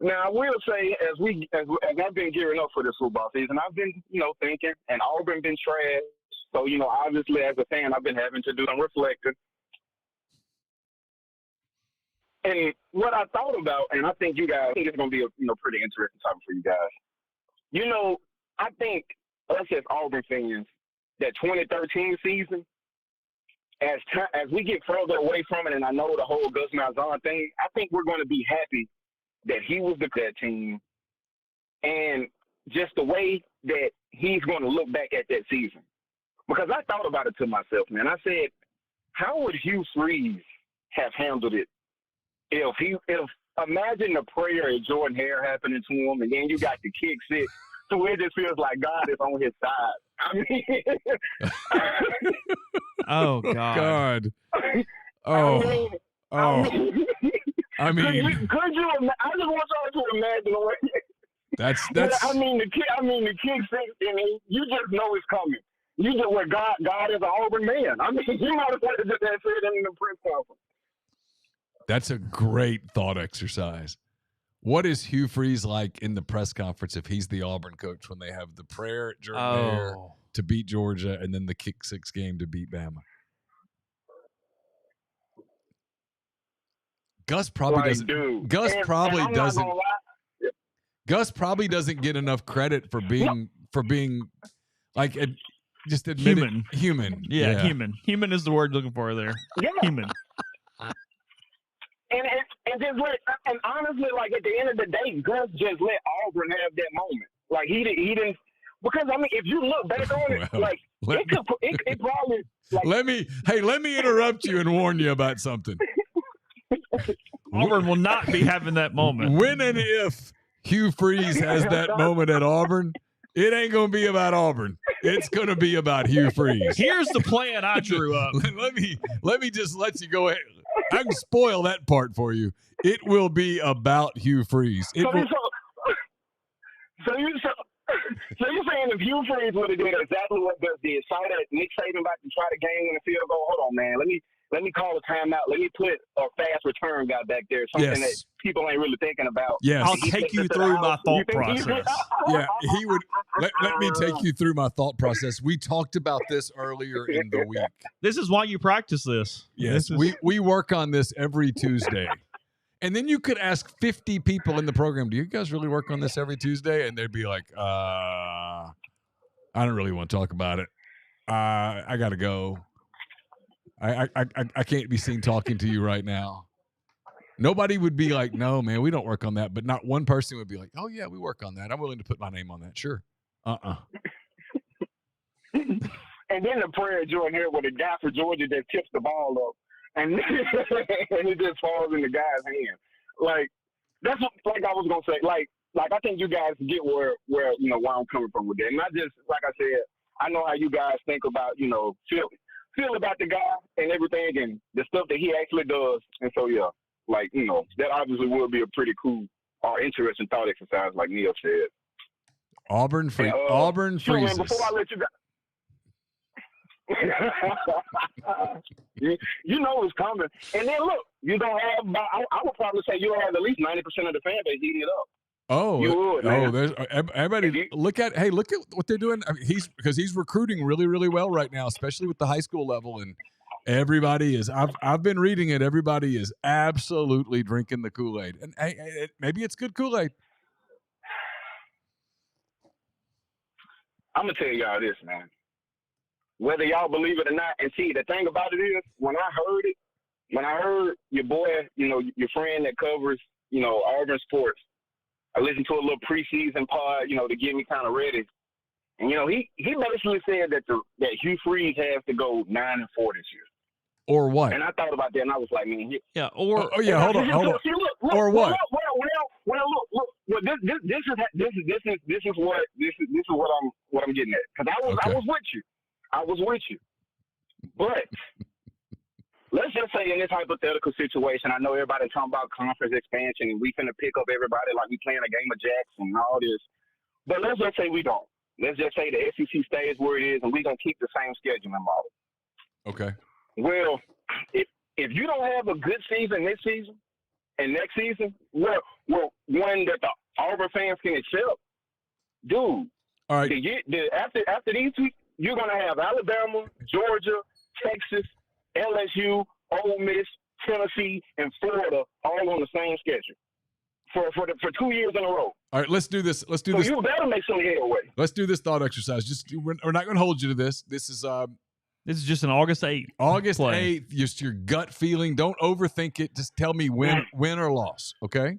Now I will say, as I've been gearing up for this football season, I've been thinking, and Auburn been trash. So obviously as a fan, I've been having to do some reflecting. And what I thought about, and I think it's gonna be a pretty interesting time for you guys. I think us as Auburn fans, that 2013 season, as we get further away from it, and I know the whole Gus Malzahn thing, I think we're going to be happy that he was that team, and just the way that he's going to look back at that season. Because I thought about it to myself, man. I said, how would Hugh Freeze have handled it if imagine the prayer of Jordan Hare happening to him, and then you got the kick six, so it just feels like God is on his side. I mean, oh God. Oh. I mean, could you? I just want y'all to imagine the way. That's. I mean, the kick six. I mean, you just know it's coming. You just where God is an Auburn man. I mean, you might have just said it in the press conference. That's a great thought exercise. What is Hugh Freeze like in the press conference if he's the Auburn coach when they have the prayer at Jordan-Hare to beat Georgia and then the kick six game to beat Bama? Gus probably doesn't. Dude, Gus probably doesn't. Gus probably doesn't get enough credit for being like just admit human. Yeah, human. Human is the word looking for there. Yeah. Human. And honestly, like at the end of the day, Gus just let Auburn have that moment. Like he didn't, because I mean, if you look back on it, like it probably. Like, let me interrupt you and warn you about something. Auburn will not be having that moment. When and if Hugh Freeze has that moment at Auburn, it ain't going to be about Auburn. It's going to be about Hugh Freeze. Here's the plan I drew up. let me just let you go ahead. I can spoil that part for you. It will be about Hugh Freeze. So you're saying if Hugh Freeze would have did exactly what Gus did, saw that Nick Saban about to try to game in the field goal, hold on, man, let me call a timeout. Let me put a fast return guy back there, something that people ain't really thinking about. Yes. I'll take you through my thought process. Yeah, he would. Let me take you through my thought process. We talked about this earlier in the week. This is why you practice this. Yes, we work on this every Tuesday. And then you could ask 50 people in the program, do you guys really work on this every Tuesday? And they'd be like, I don't really want to talk about it. I got to go. I can't be seen talking to you right now. Nobody would be like, no, man, we don't work on that. But not one person would be like, oh, yeah, we work on that. I'm willing to put my name on that. Sure. And then the prayer at Jordan-Hare where the guy for Georgia that tips the ball up. And it just falls in the guy's hand. Like, that's what, like I was going to say. Like I think you guys get where where I'm coming from with that. And I just, like I said, I know how you guys think about, feel about the guy and everything and the stuff that he actually does. And so, yeah, like, that obviously would be a pretty cool or interesting thought exercise, like Neal said. Auburn freezes. Man, before I let you go. you know it's coming. And then, look, you don't have, I would probably say you'll have at least 90% of the fan base eating it up. Oh, you would, man. There's everybody. Look at what they're doing. I mean, he's recruiting really, really well right now, especially with the high school level, and everybody is. I've been reading it. Everybody is absolutely drinking the Kool-Aid, and maybe it's good Kool-Aid. I'm gonna tell y'all this, man. Whether y'all believe it or not, and see, the thing about it is, when I heard your boy, your friend that covers, Auburn sports. I listened to a little preseason pod, to get me kind of ready. And, he basically said that Hugh Freeze has to go 9-4 this year. Or what? And I thought about that, and I was like, man. Hold on. See, look, or what? Well, look. This is what I'm getting at. Because I was with you. But let's just say in this hypothetical situation, I know everybody talking about conference expansion and we finna pick up everybody like we playing a game of jacks and all this. But let's just say we don't. Let's just say the SEC stays where it is and we're going to keep the same scheduling model. Okay. Well, if you don't have a good season this season and next season, well, one that the Auburn fans can accept, dude. All right. After these two, you're going to have Alabama, Georgia, Texas, LSU, Ole Miss, Tennessee, and Florida all on the same schedule for 2 years in a row. All right, let's do this. So you better make some headway. Let's do this thought exercise. We're not going to hold you to this. This is just an August 8th. August play. 8th. Just your gut feeling. Don't overthink it. Just tell me win or loss. Okay.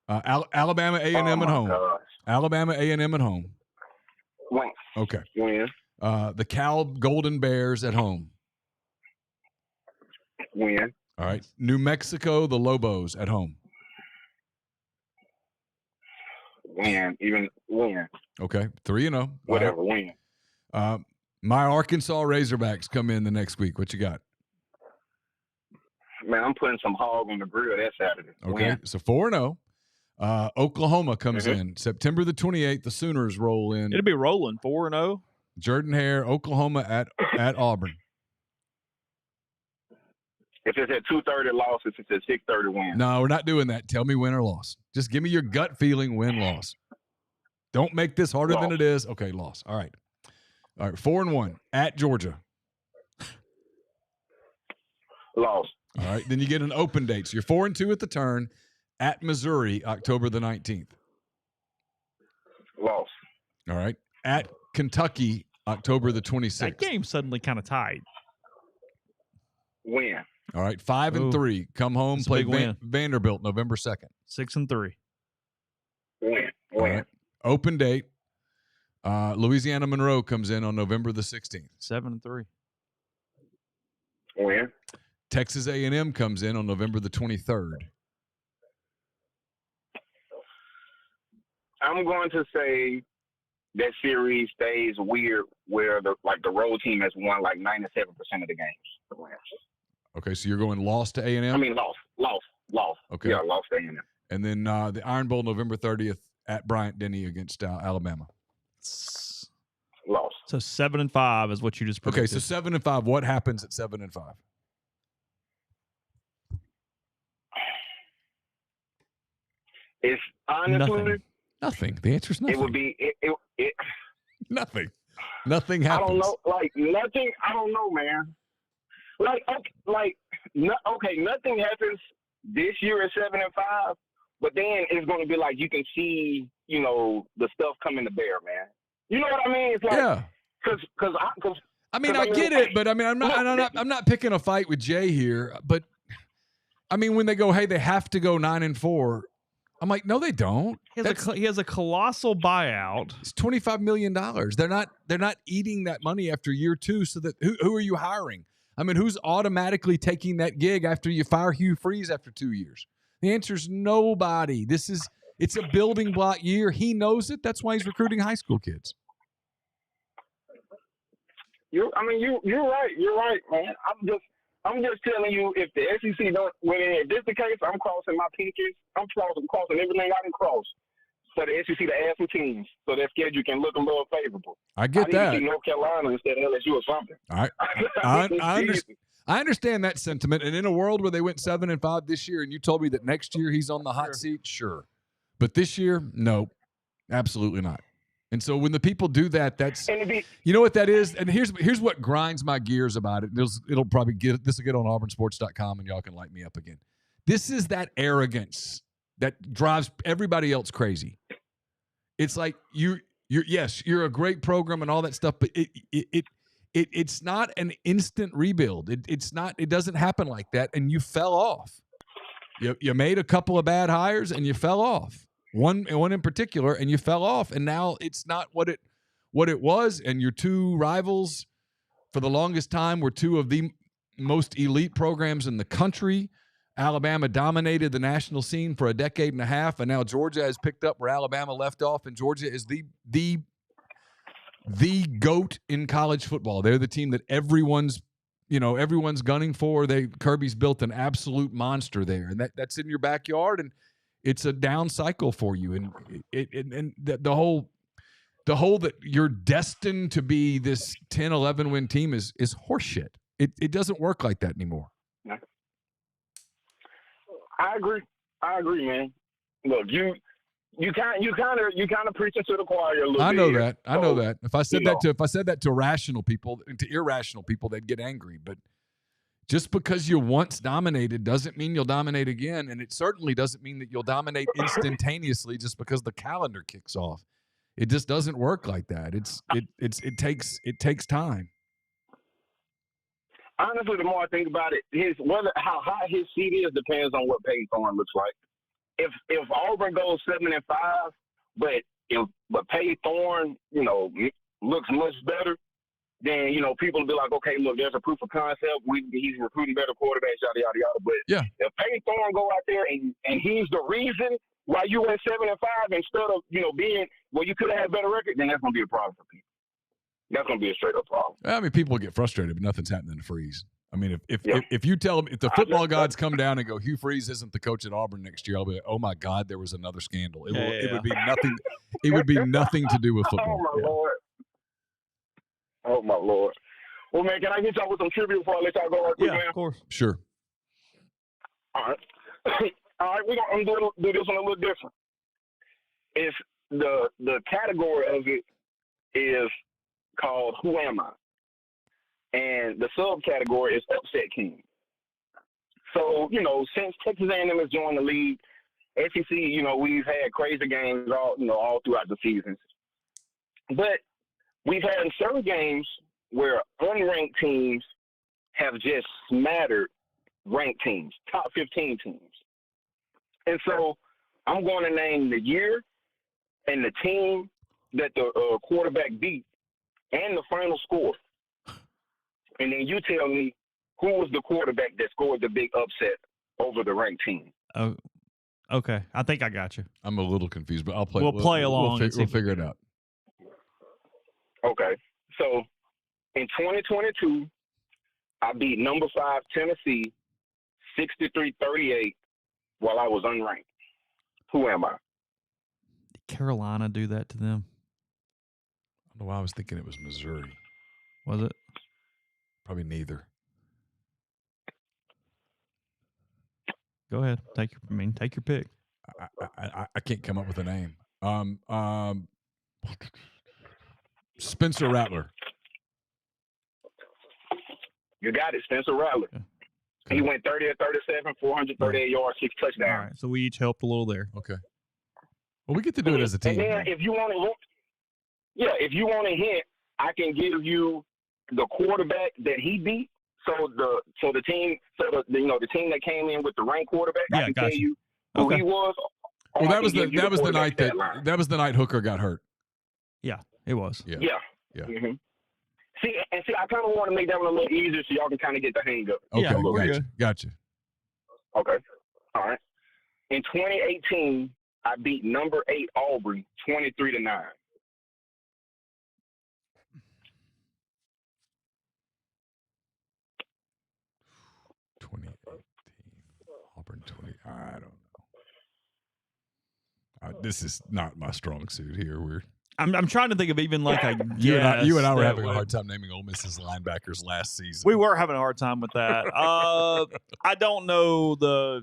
Alabama A&M at home. Gosh. Alabama A&M at home. Win. Okay. Win. The Cal Golden Bears at home. Win. All right. New Mexico, the Lobos at home. Win. Even win. Okay. 3-0. Whatever. Win. My Arkansas Razorbacks come in the next week. What you got? Man, I'm putting some hog on the grill that Saturday. Okay. Win. So 4-0. Oklahoma comes in September the 28th. The Sooners roll in. It'll be rolling 4-0. Jordan-Hare, Oklahoma at Auburn. If it's at 2:30 loss, if it's at 6:30 win. No, we're not doing that. Tell me win or loss. Just give me your gut feeling, win, loss. Don't make this harder than it is. Okay, loss. All right. 4-1 at Georgia. Loss. All right. Then you get an open date. So you're 4-2 at the turn at Missouri, October the 19th. Loss. All right. At Kentucky, October the 26th. That game's suddenly kind of tight. Win. All right. 5-3. Come home, That's a play big win. Vanderbilt November 2nd. 6-3. Win. All right. Open date. Louisiana Monroe comes in on November the 16th. 7-3. Win. Texas A&M comes in on November the 23rd. I'm going to say that series stays weird where the road team has won like 97% of the games. Okay, so you're going loss to A&M? I mean, loss. Okay. Yeah, lost to A&M. And then the Iron Bowl November 30th at Bryant-Denny against Alabama. Loss. So 7-5 is what you just predicted. Okay, so 7-5. What happens at 7-5? It's honestly Nothing. The answer is nothing. It would be it. Nothing. Nothing happens. I don't know. Like nothing. I don't know, man. Nothing happens this year at 7-5, but then it's going to be like you can see, the stuff coming to bear, man. You know what I mean? It's like, yeah. Because I get it, but I'm not picking a fight with Jay here. But I mean, when they go, hey, they have to go 9-4. I'm like, no, they don't. He has a colossal buyout. It's $25 million. They're not eating that money after year two. So that who are you hiring? I mean, who's automatically taking that gig after you fire Hugh Freeze after 2 years? The answer is nobody. It's a building block year. He knows it. That's why he's recruiting high school kids. You're right. You're right, man. I'm just telling you, if the SEC don't win in, if this the case, I'm crossing my pinkies. I'm crossing everything I can cross for the SEC to add some teams so their schedule can look a little favorable. I get that. I need to see North Carolina instead of LSU or something. I understand that sentiment. And in a world where they went 7-5 this year, and you told me that next year he's on the hot seat, sure. But this year, no, absolutely not. And so when the people do that, you know what that is? And here's what grinds my gears about it. This will get on auburnsports.com and y'all can light me up again. This is that arrogance that drives everybody else crazy. It's like you're a great program and all that stuff, but it's not an instant rebuild. It doesn't happen like that. And you fell off. You made a couple of bad hires and you fell off. One in particular, and you fell off, and now it's not what it was. And your two rivals, for the longest time, were two of the most elite programs in the country. Alabama dominated the national scene for a decade and a half, and now Georgia has picked up where Alabama left off, and Georgia is the GOAT in college football. They're the team that everyone's gunning for. Kirby's built an absolute monster there, and that's in your backyard, and it's a down cycle for you, and the whole that you're destined to be this 10-11 win team is horseshit. It doesn't work like that anymore. I agree, man. Look, you kind of preaching to the choir a little bit. I know that. If I said that to rational people, to irrational people, they'd get angry. But just because you once dominated doesn't mean you'll dominate again, and it certainly doesn't mean that you'll dominate instantaneously just because the calendar kicks off. It just doesn't work like that. It takes time. Honestly, the more I think about it, how high his seat is depends on what Peyton Thorne looks like. If Auburn goes 7-5, but Peyton Thorne, looks much better, then, people will be like, okay, look, there's a proof of concept. He's recruiting better quarterbacks, yada, yada, yada. But if Peyton Thorne go out there and he's the reason why you went 7-5 instead of, being, you could have had a better record, then that's going to be a problem for people. That's going to be a straight-up problem. I mean, people get frustrated, but nothing's happening to Freeze. I mean, if you tell them, if the football gods come down and go, Hugh Freeze isn't the coach at Auburn next year, I'll be like, oh my God, there was another scandal. It would be nothing. It would be nothing to do with football. Oh my Lord. Oh my Lord. Well, man, can I get y'all with some trivia before I let y'all go right quick, man? Of course. Sure. All right. All right, I'm going to do this one a little different. It's the category of it is called Who Am I? And the subcategory is Upset King. So, since Texas A&M has joined the league, SEC, we've had crazy games all throughout the seasons. But we've had certain games where unranked teams have just smattered ranked teams, top 15 teams. And so I'm going to name the year and the team that the quarterback beat and the final score. And then you tell me who was the quarterback that scored the big upset over the ranked team. Oh, okay. I think I got you. I'm a little confused, but I'll play. We'll play along. We'll figure it out. Okay. So in 2022, I beat number 5 Tennessee 63-38 while I was unranked. Who am I? Did Carolina do that to them? I don't know why I was thinking it was Missouri. Was it? Probably neither. Go ahead. Take your pick. I can't come up with a name. Spencer Rattler. You got it, Spencer Rattler. Okay. He went 30 of 37, 438 yards, 6 touchdowns. All right, so we each helped a little there. Okay. Well, we get to do it as a team. And then if you want to hint, I can give you the quarterback that he beat. So the team that came in with the ranked quarterback, I can tell you who he was. Well, that was the night Hooker got hurt. Yeah, it was. Yeah. Mm-hmm. See, I kind of want to make that one a little easier so y'all can kind of get the hang of it. Okay, yeah, gotcha. Okay, all right. In 2018, I beat number 8 Auburn 23-9. 2018 Auburn 20. I don't know. This is not my strong suit here. I'm trying to think of even like a you and I were having a hard time naming Ole Miss's linebackers last season. We were having a hard time with that. I don't know the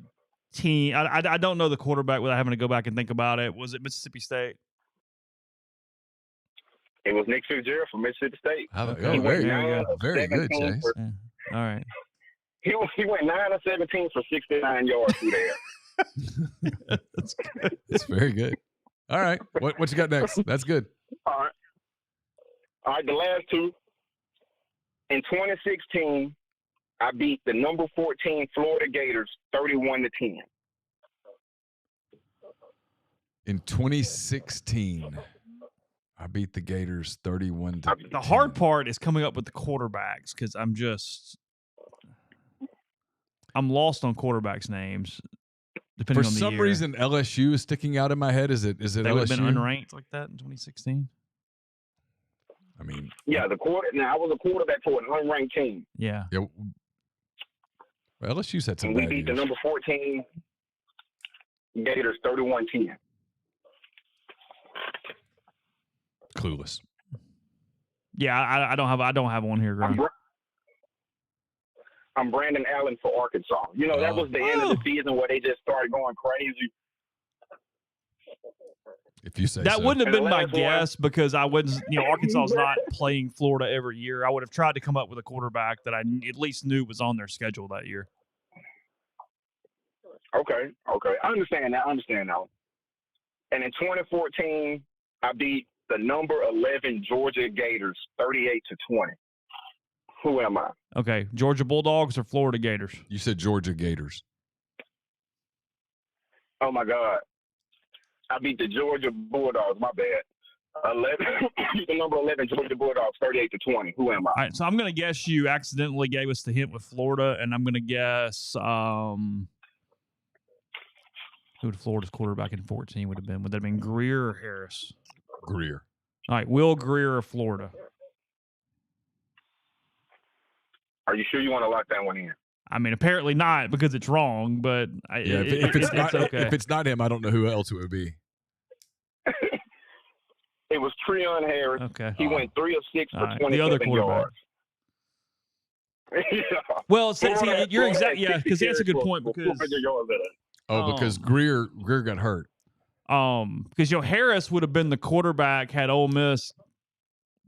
team. I don't know the quarterback without having to go back and think about it. Was it Mississippi State? It was Nick Fitzgerald from Mississippi State. Very good, Chase. Yeah. All right. He went 9 of 17 for 69 yards through there. That's good. It's very good. All right. What you got next? That's good. All right. The last two. In 2016, I beat the number 14 Florida Gators 31-10. In 2016, I beat the Gators 31-10. The hard part is coming up with the quarterbacks because I'm lost on quarterbacks' names. Depending For on the some year. reason, LSU is sticking out in my head. Is it they LSU? would have been unranked like that in 2016? I mean, yeah, I was a quarterback for an unranked team. Yeah. Well, LSU's had some and we bad beat years. the number 14 Gators 31-10. Clueless. Yeah, I don't have one here, Graham. I'm Brandon Allen for Arkansas. That was the end of the season where they just started going crazy. If you say that so. wouldn't have And been the my last one- guess because I wouldn't. Arkansas's not playing Florida every year. I would have tried to come up with a quarterback that I at least knew was on their schedule that year. Okay. I understand that. And in 2014, I beat the number 11 Georgia Gators 38-20. Who am I? Okay, Georgia Bulldogs or Florida Gators? You said Georgia Gators. Oh my God. I beat the Georgia Bulldogs. My bad. 11. The number 11 Georgia Bulldogs 38-20. Who am I? All right, so I'm going to guess you accidentally gave us the hint with Florida, and I'm going to guess who would Florida's quarterback in 14 would have been? Would that have been Greer or Harris? Greer. All right, Will Greer of Florida. Are you sure you want to lock that one in? I mean, apparently not because it's wrong, but If it's not him, I don't know who else it would be. It was Treon Harris. Okay. He went 3 of 6 for 27 the other quarterback. yards. Well, see, you're exactly, yeah, because that's a good point because because Greer got hurt. Because Harris would have been the quarterback had Ole Miss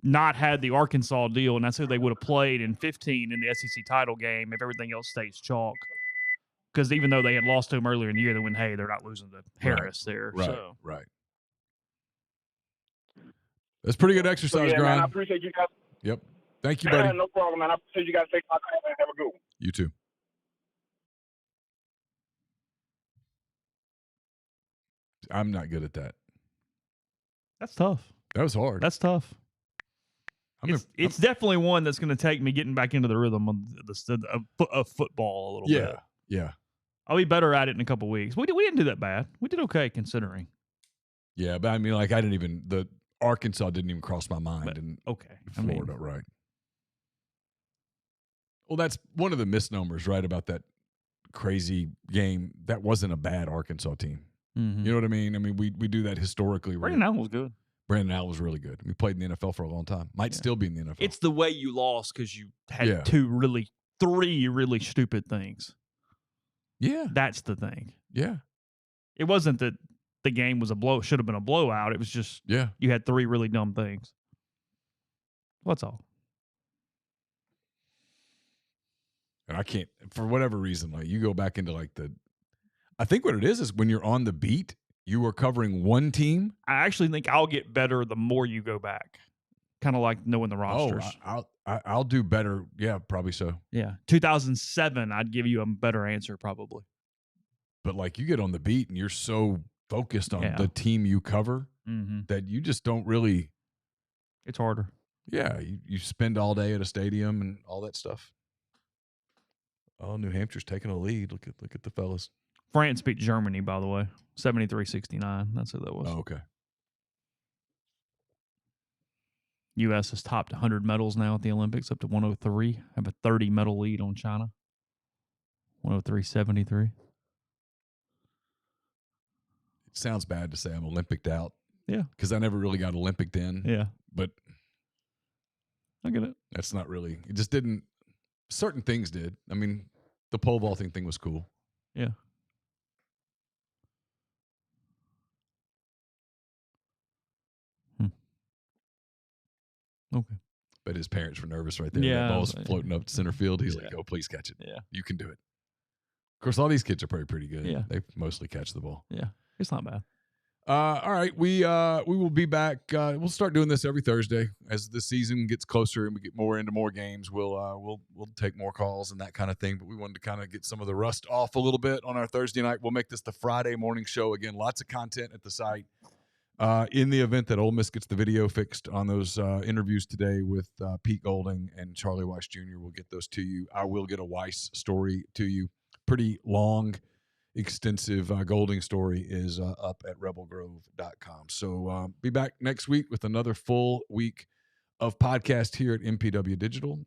not had the Arkansas deal, and that's who they would have played in 15 in the SEC title game if everything else stays chalk. Because even though they had lost to him earlier in the year, they went, hey, they're not losing to Harris there. Right. That's pretty good exercise, Grind. Man, I appreciate you guys. Yep. Thank you, buddy. No problem, man. I appreciate you guys taking my time, man. Have a good one. You too. I'm not good at that. That's tough. That was hard. That's tough. It's definitely one that's going to take me getting back into the rhythm of football a little bit. Yeah. I'll be better at it in a couple weeks. We didn't do that bad. We did okay considering. Yeah, but I mean, like, the Arkansas didn't even cross my mind. But, and okay. Florida, right. Well, that's one of the misnomers, right, about that crazy game. That wasn't a bad Arkansas team. Mm-hmm. You know what I mean? I mean, we do that historically. Brandon Allen was good. Brandon Allen was really good. We played in the NFL for a long time. Might still be in the NFL. It's the way you lost because you had three really stupid things. Yeah. That's the thing. Yeah. It wasn't that the game was should have been a blowout. It was just you had three really dumb things. That's all. And I can't, for whatever reason, like you go back into like I think what it is when you're on the beat, you are covering one team. I actually think I'll get better the more you go back. Kind of like knowing the rosters. I'll do better. Yeah, probably so. Yeah. 2007, I'd give you a better answer probably. But like you get on the beat and you're so focused on the team you cover that you just don't really. It's harder. Yeah. You spend all day at a stadium and all that stuff. Oh, New Hampshire's taking a lead. Look at the fellas. France beat Germany, by the way. 73-69. That's who that was. Oh, okay. U.S. has topped 100 medals now at the Olympics, up to 103. Have a 30-medal lead on China. 103-73. It sounds bad to say I'm Olympicked out. Yeah. Because I never really got Olympicked in. Yeah. But I get it. That's not really. It just didn't. Certain things did. I mean, the pole vaulting thing was cool. Yeah. Okay. But his parents were nervous right there. Yeah. That ball's floating up to center field. He's like, oh, please catch it. Yeah. You can do it. Of course, all these kids are pretty good. Yeah. They mostly catch the ball. Yeah. It's not bad. All right. We will be back. We'll start doing this every Thursday as the season gets closer and we get more into more games. We'll take more calls and that kind of thing. But we wanted to kind of get some of the rust off a little bit on our Thursday night. We'll make this the Friday morning show. Again, lots of content at the site. In the event that Ole Miss gets the video fixed on those interviews today with Pete Golding and Charlie Weis Jr., we'll get those to you. I will get a Weis story to you. Pretty long, extensive Golding story is up at rebelgrove.com. So be back next week with another full week of podcast here at MPW Digital.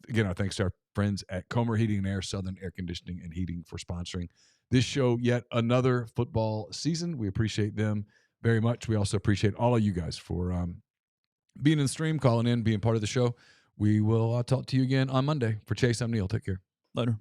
Again, our thanks to our friends at Comer Heating and Air, Southern Air Conditioning and Heating for sponsoring this show, yet another football season. We appreciate them very much. We also appreciate all of you guys for being in the stream, calling in, being part of the show. We will talk to you again on Monday. For Chase, I'm Neal. Take care. Later.